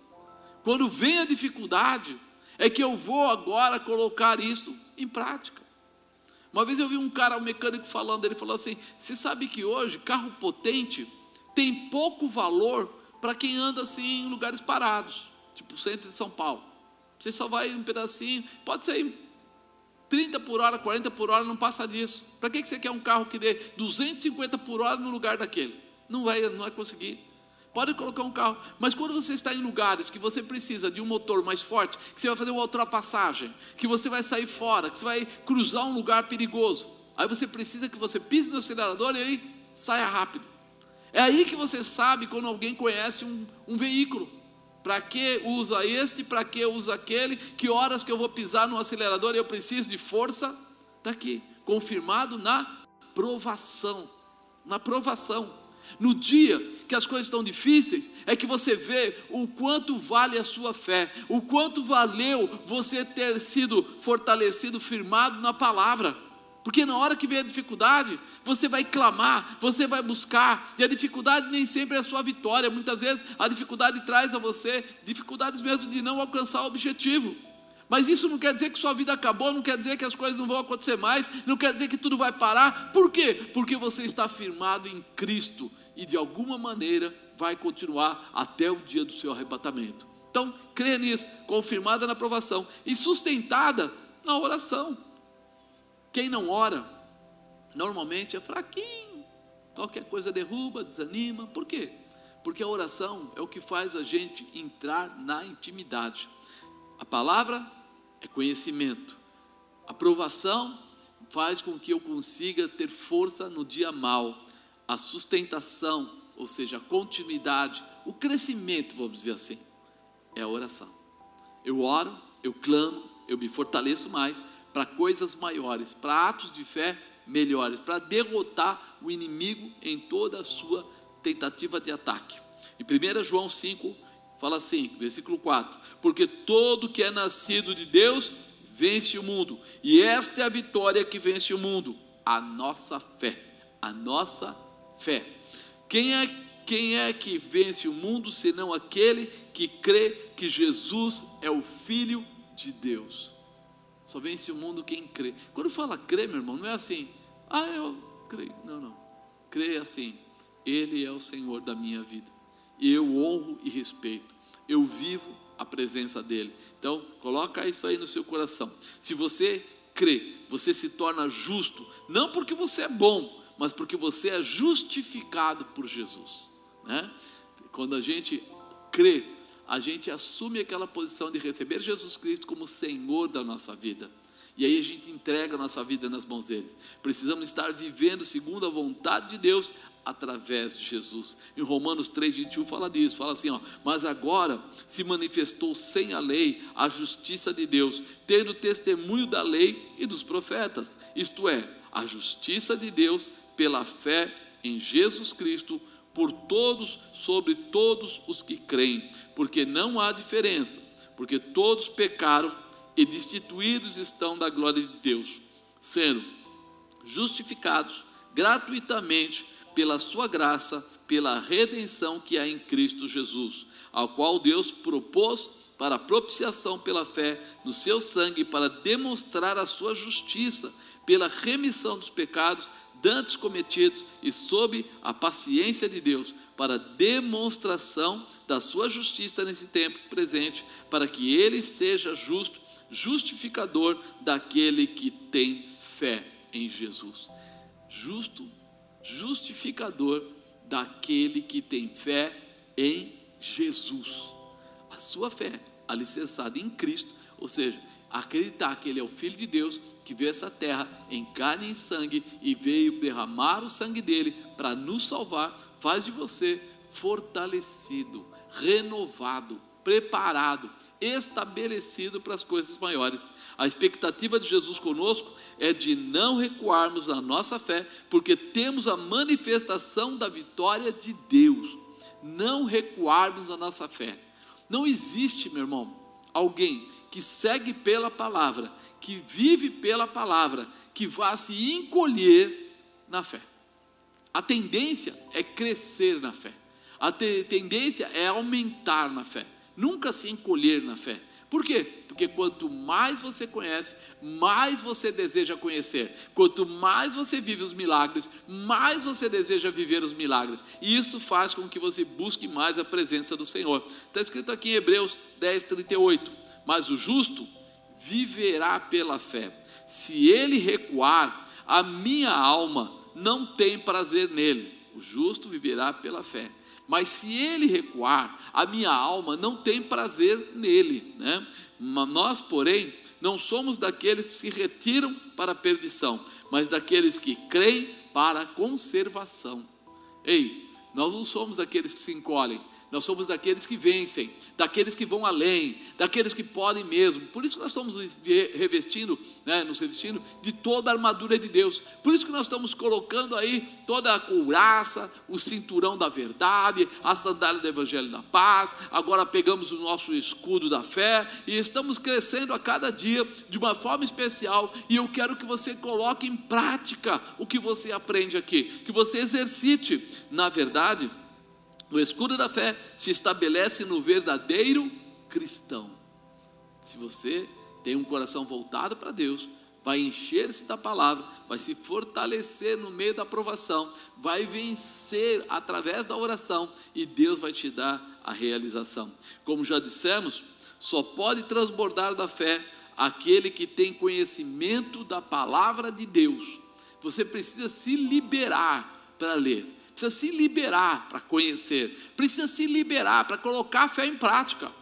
Quando vem a dificuldade, é que eu vou agora colocar isso em prática. Uma vez eu vi um mecânico falando, ele falou assim, você sabe que hoje carro potente tem pouco valor para quem anda assim em lugares parados, tipo o centro de São Paulo. Você só vai um pedacinho, pode ser 30 por hora, 40 por hora, não passa disso. Para que você quer um carro que dê 250 por hora no lugar daquele? Não vai conseguir. Pode colocar um carro, mas quando você está em lugares que você precisa de um motor mais forte, que você vai fazer uma ultrapassagem, que você vai sair fora, que você vai cruzar um lugar perigoso, aí você precisa que você pise no acelerador e ele saia rápido. É aí que você sabe quando alguém conhece um veículo. Para que usa este, para que usa aquele, que horas que eu vou pisar no acelerador e eu preciso de força? Está aqui, confirmado na provação. Na provação. No dia que as coisas estão difíceis, é que você vê o quanto vale a sua fé, o quanto valeu você ter sido fortalecido, firmado na palavra. Porque na hora que vem a dificuldade, você vai clamar, você vai buscar, e a dificuldade nem sempre é a sua vitória. Muitas vezes a dificuldade traz a você dificuldades mesmo de não alcançar o objetivo. Mas isso não quer dizer que sua vida acabou, não quer dizer que as coisas não vão acontecer mais, não quer dizer que tudo vai parar. Por quê? Porque você está firmado em Cristo e de alguma maneira vai continuar até o dia do seu arrebatamento. Então, creia nisso, confirmada na aprovação e sustentada na oração. Quem não ora, normalmente é fraquinho, qualquer coisa derruba, desanima. Por quê? Porque a oração é o que faz a gente entrar na intimidade. A palavra é conhecimento. A aprovação faz com que eu consiga ter força no dia mau. A sustentação, ou seja, a continuidade, o crescimento, vamos dizer assim, é a oração. Eu oro, eu clamo, eu me fortaleço mais para coisas maiores, para atos de fé melhores, para derrotar o inimigo em toda a sua tentativa de ataque. Em 1 João 5, fala assim, versículo 4, porque todo que é nascido de Deus vence o mundo, e esta é a vitória que vence o mundo, a nossa fé, a nossa fé. Quem é que vence o mundo, senão aquele que crê que Jesus é o Filho de Deus? Só vence o mundo quem crê. Quando fala crê, meu irmão, não é assim, eu creio, não, crê assim, Ele é o Senhor da minha vida, eu honro e respeito, eu vivo a presença dEle. Então, coloca isso aí no seu coração. Se você crê, você se torna justo, não porque você é bom, mas porque você é justificado por Jesus, né? Quando a gente crê, a gente assume aquela posição de receber Jesus Cristo como Senhor da nossa vida, e aí a gente entrega a nossa vida nas mãos dele. Precisamos estar vivendo segundo a vontade de Deus, através de Jesus. Em Romanos 3:21 fala disso, fala assim, mas agora se manifestou sem a lei a justiça de Deus, tendo testemunho da lei e dos profetas, isto é, a justiça de Deus pela fé em Jesus Cristo, por todos, sobre todos os que creem, porque não há diferença, porque todos pecaram e destituídos estão da glória de Deus, sendo justificados gratuitamente pela sua graça, pela redenção que há em Cristo Jesus, ao qual Deus propôs para a propiciação pela fé no seu sangue, para demonstrar a sua justiça, pela remissão dos pecados dantes cometidos, e sob a paciência de Deus, para demonstração da sua justiça nesse tempo presente, para que ele seja justo, justificador daquele que tem fé em Jesus. Justo, justificador daquele que tem fé em Jesus. A sua fé, alicerçada em Cristo, ou seja, acreditar que Ele é o Filho de Deus, que veio a essa terra em carne e em sangue, e veio derramar o sangue dele para nos salvar, faz de você fortalecido, renovado, preparado, estabelecido para as coisas maiores. A expectativa de Jesus conosco é de não recuarmos na nossa fé, porque temos a manifestação da vitória de Deus. Não recuarmos na nossa fé. Não existe, meu irmão, alguém que segue pela palavra, que vive pela palavra, que vá se encolher na fé. A tendência é crescer na fé. A tendência é aumentar na fé. Nunca se encolher na fé. Por quê? Porque quanto mais você conhece, mais você deseja conhecer. Quanto mais você vive os milagres, mais você deseja viver os milagres. E isso faz com que você busque mais a presença do Senhor. Está escrito aqui em Hebreus 10:38. Mas o justo viverá pela fé. Se ele recuar, a minha alma não tem prazer nele. O justo viverá pela fé. Mas se ele recuar, a minha alma não tem prazer nele, né? Nós, porém, não somos daqueles que se retiram para a perdição, mas daqueles que creem para a conservação. Ei, nós não somos daqueles que se encolhem, nós somos daqueles que vencem, daqueles que vão além, daqueles que podem mesmo. Por isso que nós estamos revestindo, nos revestindo de toda a armadura de Deus. Por isso que nós estamos colocando aí toda a couraça, o cinturão da verdade, a sandália do evangelho da paz. Agora pegamos o nosso escudo da fé e estamos crescendo a cada dia de uma forma especial. E eu quero que você coloque em prática o que você aprende aqui, que você exercite. Na verdade, o escudo da fé se estabelece no verdadeiro cristão. Se você tem um coração voltado para Deus, vai encher-se da palavra, vai se fortalecer no meio da provação, vai vencer através da oração e Deus vai te dar a realização. Como já dissemos, só pode transbordar da fé aquele que tem conhecimento da palavra de Deus. Você precisa se liberar para ler. Precisa se liberar para conhecer, precisa se liberar para colocar a fé em prática.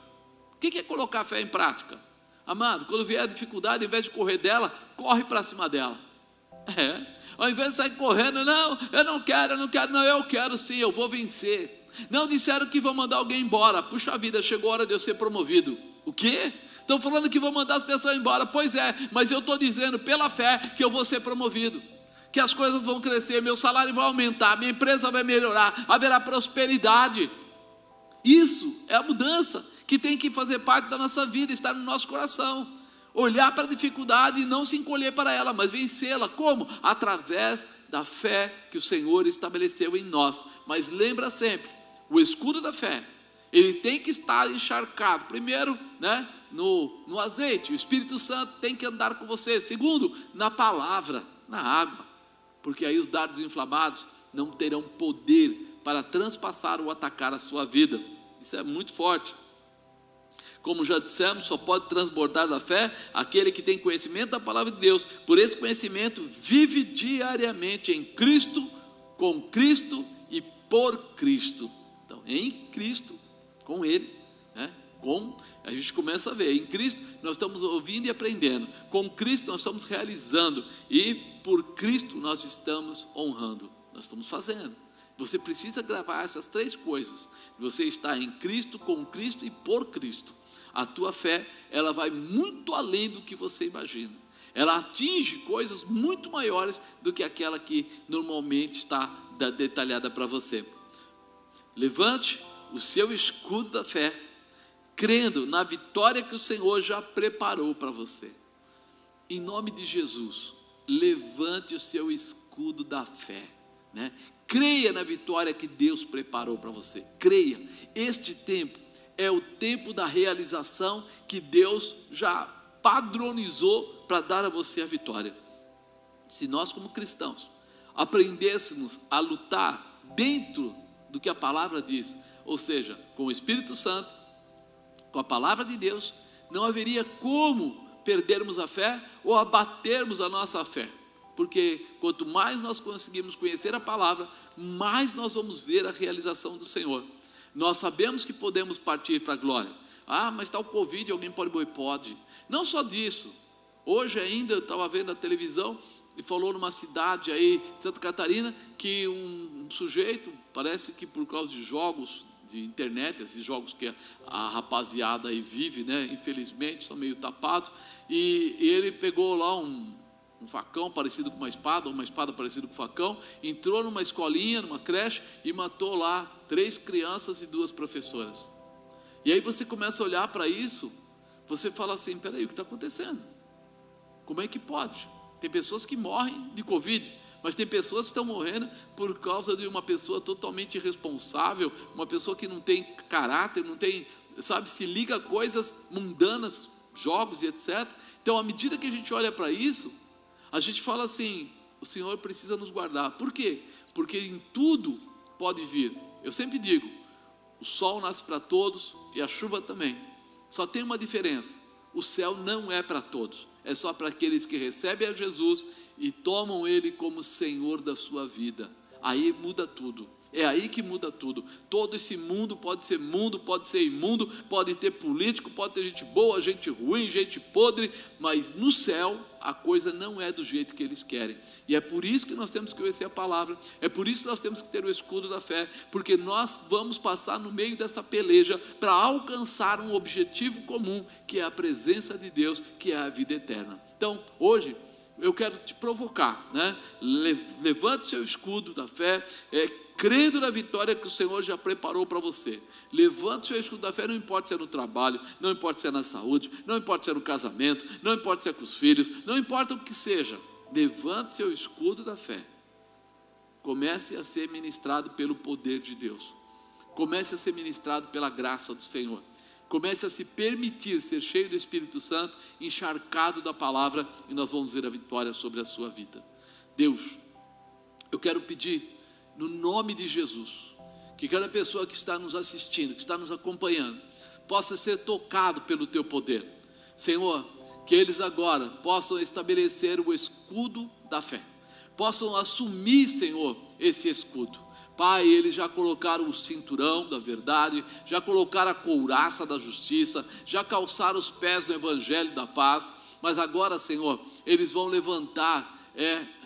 O que é colocar a fé em prática? Amado, quando vier a dificuldade, ao invés de correr dela, corre para cima dela. Ao invés de sair correndo, não, eu não quero, não, eu quero sim, eu vou vencer. Não, disseram que vão mandar alguém embora, puxa vida, chegou a hora de eu ser promovido. O quê? Estão falando que vão mandar as pessoas embora, pois é, mas eu estou dizendo pela fé que eu vou ser promovido, que as coisas vão crescer, meu salário vai aumentar, minha empresa vai melhorar, haverá prosperidade. Isso é a mudança que tem que fazer parte da nossa vida, estar no nosso coração. Olhar para a dificuldade e não se encolher para ela, mas vencê-la. Como? Através da fé que o Senhor estabeleceu em nós. Mas lembra sempre, o escudo da fé, ele tem que estar encharcado. Primeiro, no azeite, o Espírito Santo tem que andar com você. Segundo, na palavra, na água. Porque aí os dardos inflamados não terão poder para transpassar ou atacar a sua vida. Isso é muito forte. Como já dissemos, só pode transbordar da fé aquele que tem conhecimento da palavra de Deus. Por esse conhecimento, vive diariamente em Cristo, com Cristo e por Cristo. Então, em Cristo, com Ele, a gente começa a ver, em Cristo nós estamos ouvindo e aprendendo, com Cristo nós estamos realizando, e por Cristo nós estamos honrando, nós estamos fazendo. Você precisa gravar essas três coisas: você está em Cristo, com Cristo e por Cristo. A tua fé, ela vai muito além do que você imagina, ela atinge coisas muito maiores do que aquela que normalmente está detalhada para você. Levante o seu escudo da fé, crendo na vitória que o Senhor já preparou para você. Em nome de Jesus, levante o seu escudo da fé, creia na vitória que Deus preparou para você. Creia, este tempo é o tempo da realização que Deus já padronizou para dar a você a vitória. Se nós, como cristãos, aprendêssemos a lutar dentro do que a palavra diz, ou seja, com o Espírito Santo, com a palavra de Deus, não haveria como perdermos a fé ou abatermos a nossa fé, porque quanto mais nós conseguimos conhecer a palavra, mais nós vamos ver a realização do Senhor. Nós sabemos que podemos partir para a glória. Mas está o Covid, alguém pode morrer? Pode. Não só disso, hoje ainda eu estava vendo na televisão e falou numa cidade aí, Santa Catarina, que um sujeito, parece que por causa de jogos de internet, esses jogos que a rapaziada aí vive, infelizmente, são meio tapados, e ele pegou lá um facão parecido com uma espada parecida com um facão, entrou numa escolinha, numa creche, e matou lá 3 crianças e 2 professoras. E aí você começa a olhar para isso, você fala assim, peraí, o que está acontecendo? Como é que pode? Tem pessoas que morrem de Covid, mas tem pessoas que estão morrendo por causa de uma pessoa totalmente irresponsável, uma pessoa que não tem caráter, não tem, se liga a coisas mundanas, jogos e etc. Então, à medida que a gente olha para isso, a gente fala assim, o Senhor precisa nos guardar. Por quê? Porque em tudo pode vir. Eu sempre digo, o sol nasce para todos e a chuva também. Só tem uma diferença, o céu não é para todos, é só para aqueles que recebem a Jesus e tomam Ele como Senhor da sua vida. Aí muda tudo, É aí que muda tudo. Todo esse mundo, pode ser imundo, pode ter político, pode ter gente boa, gente ruim, gente podre, mas no céu a coisa não é do jeito que eles querem. E é por isso que nós temos que conhecer a palavra, é por isso que nós temos que ter o escudo da fé, porque nós vamos passar no meio dessa peleja para alcançar um objetivo comum, que é a presença de Deus, que é a vida eterna. Então, hoje, eu quero te provocar, né? Levante seu escudo da fé, crendo na vitória que o Senhor já preparou para você. Levante seu escudo da fé, não importa se é no trabalho, não importa se é na saúde, não importa se é no casamento, não importa se é com os filhos, não importa o que seja. Levante seu escudo da fé. Comece a ser ministrado pelo poder de Deus. Comece a ser ministrado pela graça do Senhor. Comece a se permitir ser cheio do Espírito Santo, encharcado da palavra, e nós vamos ver a vitória sobre a sua vida. Deus, eu quero pedir, no nome de Jesus, que cada pessoa que está nos assistindo, que está nos acompanhando, possa ser tocado pelo teu poder. Senhor, que eles agora possam estabelecer o escudo da fé, possam assumir, Senhor, esse escudo. Pai, eles já colocaram o cinturão da verdade, já colocaram a couraça da justiça, já calçaram os pés no evangelho da paz, mas agora, Senhor, eles vão levantar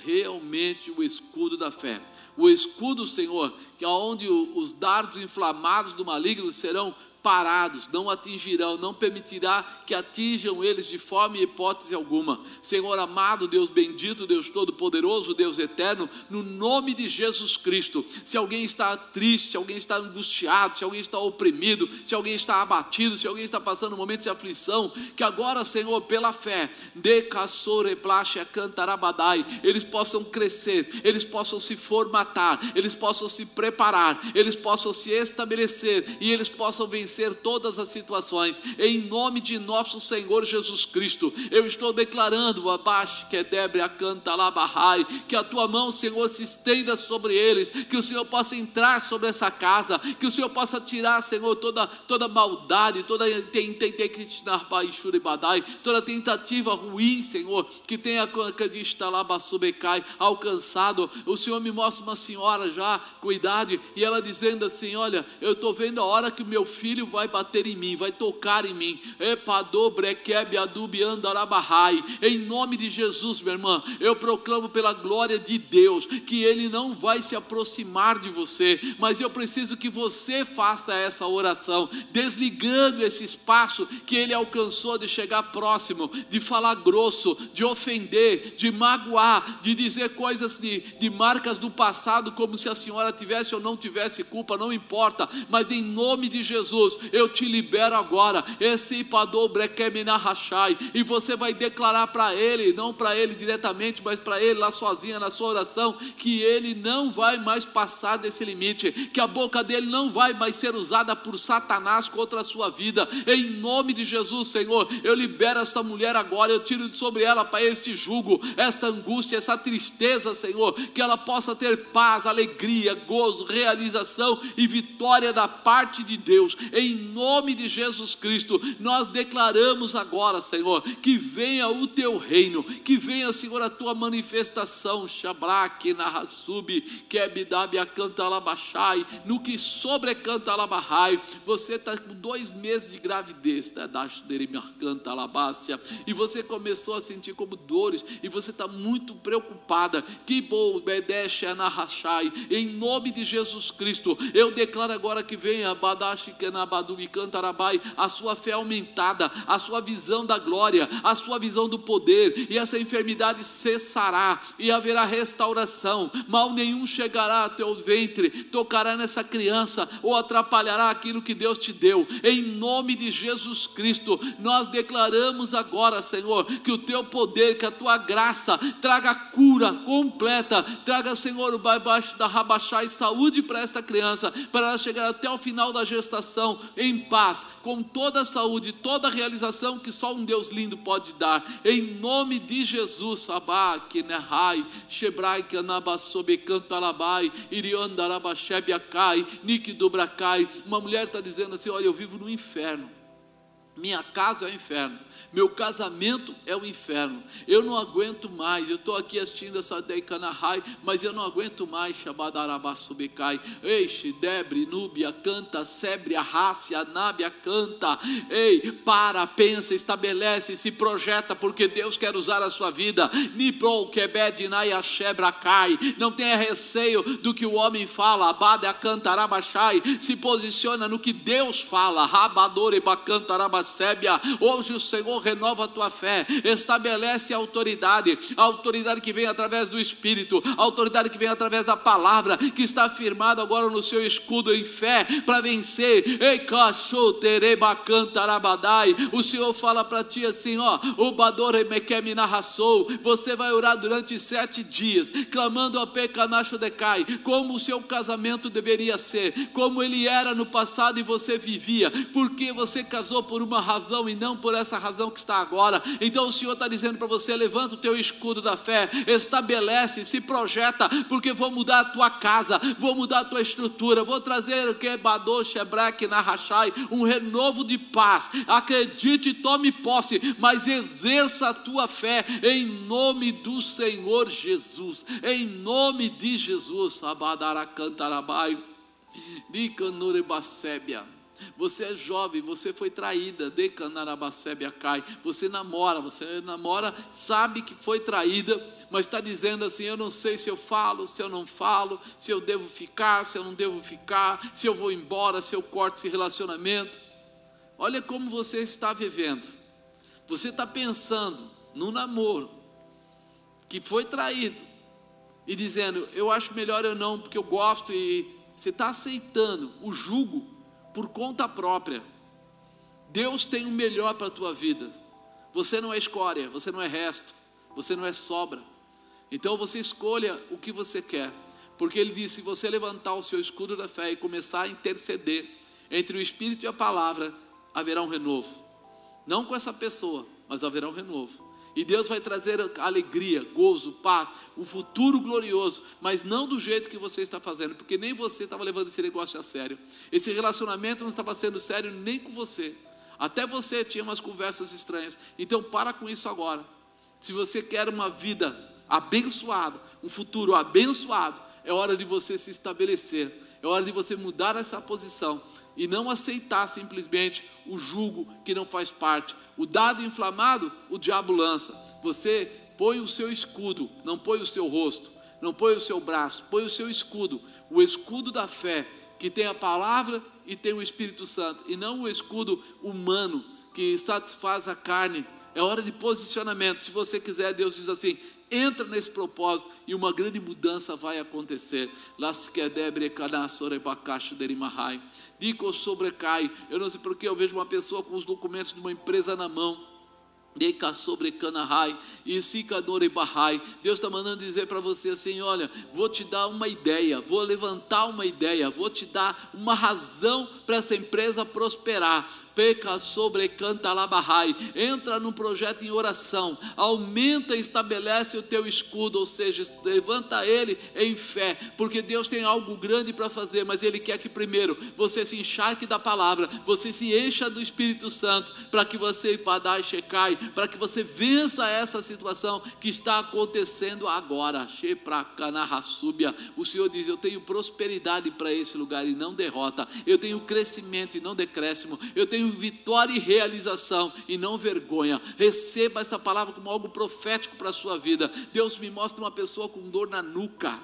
realmente o escudo da fé. O escudo, Senhor, que é onde os dardos inflamados do maligno serão parados, não atingirão, não permitirá que atinjam eles de forma e hipótese alguma. Senhor amado, Deus bendito, Deus todo-poderoso, Deus eterno, no nome de Jesus Cristo, se alguém está triste, se alguém está angustiado, se alguém está oprimido, se alguém está abatido, se alguém está passando momentos de aflição, que agora, Senhor, pela fé, eles possam crescer, eles possam se formatar, eles possam se preparar, eles possam se estabelecer e eles possam vencer todas as situações, em nome de nosso Senhor Jesus Cristo. Eu estou declarando, que a tua mão, Senhor, se estenda sobre eles, que o Senhor possa entrar sobre essa casa, que o Senhor possa tirar, Senhor, toda maldade, toda tentativa ruim, Senhor, que tenha alcançado. O Senhor me mostra uma senhora já com idade, e ela dizendo assim: olha, eu estou vendo a hora que o meu filho vai bater em mim, vai tocar em mim. Em nome de Jesus, minha irmã, eu proclamo pela glória de Deus que ele não vai se aproximar de você, mas eu preciso que você faça essa oração, desligando esse espaço que ele alcançou de chegar próximo, de falar grosso, de ofender, de magoar, de dizer coisas de marcas do passado, como se a senhora tivesse ou não tivesse culpa, não importa, mas em nome de Jesus, eu te libero agora, e você vai declarar para ele, não para ele diretamente, mas para ele lá sozinha na sua oração, que ele não vai mais passar desse limite, que a boca dele não vai mais ser usada por Satanás contra a sua vida, em nome de Jesus. Senhor, eu libero esta mulher agora, eu tiro sobre ela, para este jugo, essa angústia, essa tristeza, Senhor, que ela possa ter paz, alegria, gozo, realização e vitória da parte de Deus, em nome de Jesus Cristo. Nós declaramos agora, Senhor, que venha o teu reino, que venha, Senhor, a tua manifestação, Shabrake Nahassubi, Kebidabi Acantalabashai, no que sobrecanta Alabahai. Você está com 2 meses de gravidez, e você começou a sentir como dores, e você está muito preocupada, em nome de Jesus Cristo, eu declaro agora que venha a sua fé aumentada, a sua visão da glória, a sua visão do poder, e essa enfermidade cessará, e haverá restauração. Mal nenhum chegará a teu ventre, tocará nessa criança, ou atrapalhará aquilo que Deus te deu, em nome de Jesus Cristo. Nós declaramos agora, Senhor, que o teu poder, que a tua graça traga cura completa, traga, Senhor, o baixo da rabachá e saúde para esta criança, para ela chegar até o final da gestação em paz, com toda a saúde, toda a realização que só um Deus lindo pode dar, em nome de Jesus. Uma mulher está dizendo assim: olha, eu vivo no inferno, Minha casa é o inferno, meu casamento é o inferno, eu não aguento mais, eu estou aqui assistindo essa Deikanahai, mas eu não aguento mais, Shabadarabasubecai, Eixe, Debre, Núbia, canta, Sebre, Arrácia, Anábia, canta, ei, para, pensa, estabelece, se projeta, porque Deus quer usar a sua vida, Niprol, Kebed, Naya, Shebra, Cai, não tenha receio do que o homem fala, Abada, Cantarabachai, se posiciona no que Deus fala, Rabadore, Bacantarabachai, hoje o Senhor renova a tua fé, estabelece a autoridade que vem através do Espírito, a autoridade que vem através da palavra, que está firmada agora no seu escudo em fé, para vencer. O Senhor fala para ti assim, você vai orar durante 7 dias, clamando a Pecanacho Decai, como o seu casamento deveria ser, como ele era no passado e você vivia, porque você casou por uma razão e não por essa razão que está agora. Então o Senhor está dizendo para você, levanta o teu escudo da fé, estabelece, se projeta, porque vou mudar a tua casa, vou mudar a tua estrutura, vou trazer um renovo de paz. Acredite e tome posse, mas exerça a tua fé em nome do Senhor Jesus, em nome de Jesus. Você é jovem, você foi traída, você namora, sabe que foi traída, mas está dizendo assim, eu não sei se eu falo, se eu não falo, se eu devo ficar, se eu não devo ficar, se eu vou embora, se eu corto esse relacionamento. Olha como você está vivendo, você está pensando no namoro, que foi traído, e dizendo, eu acho melhor eu não, porque eu gosto, e você está aceitando o jugo por conta própria. Deus tem o melhor para a tua vida, você não é escória, você não é resto, você não é sobra, então você escolha o que você quer, porque Ele disse, se você levantar o seu escudo da fé e começar a interceder entre o Espírito e a palavra, haverá um renovo, não com essa pessoa, mas haverá um renovo, e Deus vai trazer alegria, gozo, paz, o futuro glorioso, mas não do jeito que você está fazendo, porque nem você estava levando esse negócio a sério, esse relacionamento não estava sendo sério nem com você, até você tinha umas conversas estranhas. Então para com isso agora. Se você quer uma vida abençoada, um futuro abençoado, é hora de você se estabelecer, é hora de você mudar essa posição e não aceitar simplesmente o jugo que não faz parte. O dado inflamado, o diabo lança. Você põe o seu escudo, não põe o seu rosto, não põe o seu braço, põe o seu escudo, o escudo da fé, que tem a palavra e tem o Espírito Santo, e não o escudo humano que satisfaz a carne. É hora de posicionamento. Se você quiser, Deus diz assim, entra nesse propósito e uma grande mudança vai acontecer. Dico sobrecai. Eu não sei porque eu vejo uma pessoa com os documentos de uma empresa na mão. Deus está mandando dizer para você assim, olha, vou te dar uma ideia, vou levantar uma ideia, vou te dar uma razão para essa empresa prosperar. Entra num projeto em oração, aumenta e estabelece o teu escudo, ou seja, levanta ele em fé, porque Deus tem algo grande para fazer, mas Ele quer que primeiro você se encharque da palavra, você se encha do Espírito Santo, para que você para que você vença essa situação que está acontecendo agora. O Senhor diz, eu tenho prosperidade para esse lugar e não derrota, eu tenho crescimento e não decréscimo, eu tenho vitória e realização e não vergonha. Receba essa palavra como algo profético para a sua vida. Deus me mostra uma pessoa com dor na nuca,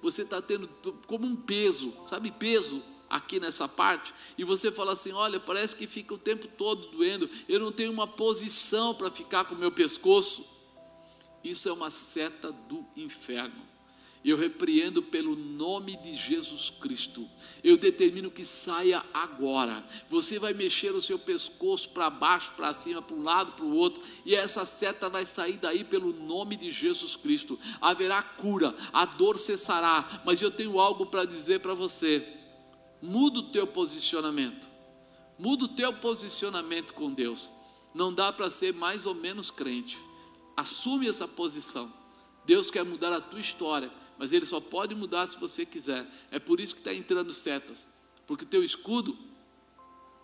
você está tendo como um peso, sabe, peso aqui nessa parte, e você fala assim, olha, parece que fica o tempo todo doendo, eu não tenho uma posição para ficar com o meu pescoço. Isso é uma seta do inferno. Eu repreendo pelo nome de Jesus Cristo, eu determino que saia agora. Você vai mexer o seu pescoço para baixo, para cima, para um lado, para o outro, e essa seta vai sair daí pelo nome de Jesus Cristo. Haverá cura, a dor cessará, mas eu tenho algo para dizer para você. Muda o teu posicionamento, muda o teu posicionamento com Deus. Não dá para ser mais ou menos crente, assume essa posição. Deus quer mudar a tua história, mas Ele só pode mudar se você quiser. É por isso que está entrando setas, porque o teu escudo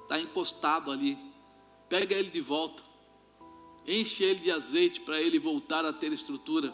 está encostado ali, Pega ele de volta, enche ele de azeite para ele voltar a ter estrutura.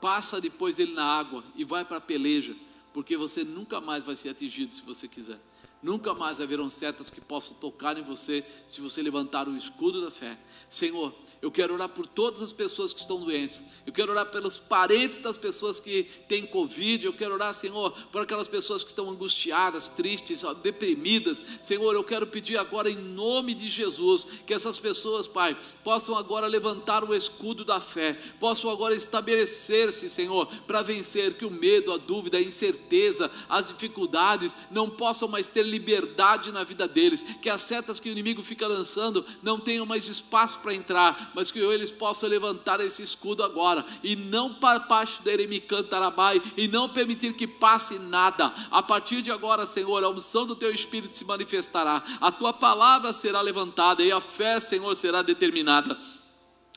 Passa depois ele na água e vai para a peleja, porque você nunca mais vai ser atingido se você quiser. Nunca mais haverão setas que possam tocar em você se você levantar o escudo da fé. Senhor, eu quero orar por todas as pessoas que estão doentes. Eu quero orar pelos parentes das pessoas que têm Covid. Eu quero orar, Senhor, por aquelas pessoas que estão angustiadas, tristes, deprimidas. Senhor, eu quero pedir agora em nome de Jesus, que essas pessoas, Pai, possam agora levantar o escudo da fé. Possam agora estabelecer-se, Senhor, para vencer que o medo, a dúvida, a incerteza, as dificuldades não possam mais ter liberdade na vida deles, que as setas que o inimigo fica lançando não tenham mais espaço para entrar, mas que eles possam levantar esse escudo agora, e não para baixo da eremicantarabai, e não permitir que passe nada. A partir de agora, Senhor, a unção do teu Espírito se manifestará, a tua palavra será levantada, e a fé, Senhor, será determinada.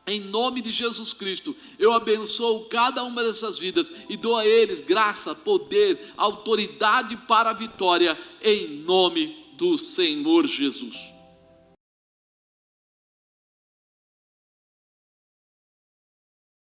Em nome de Jesus Cristo, eu abençoo cada uma dessas vidas e dou a eles graça, poder, autoridade para a vitória, em nome do Senhor Jesus.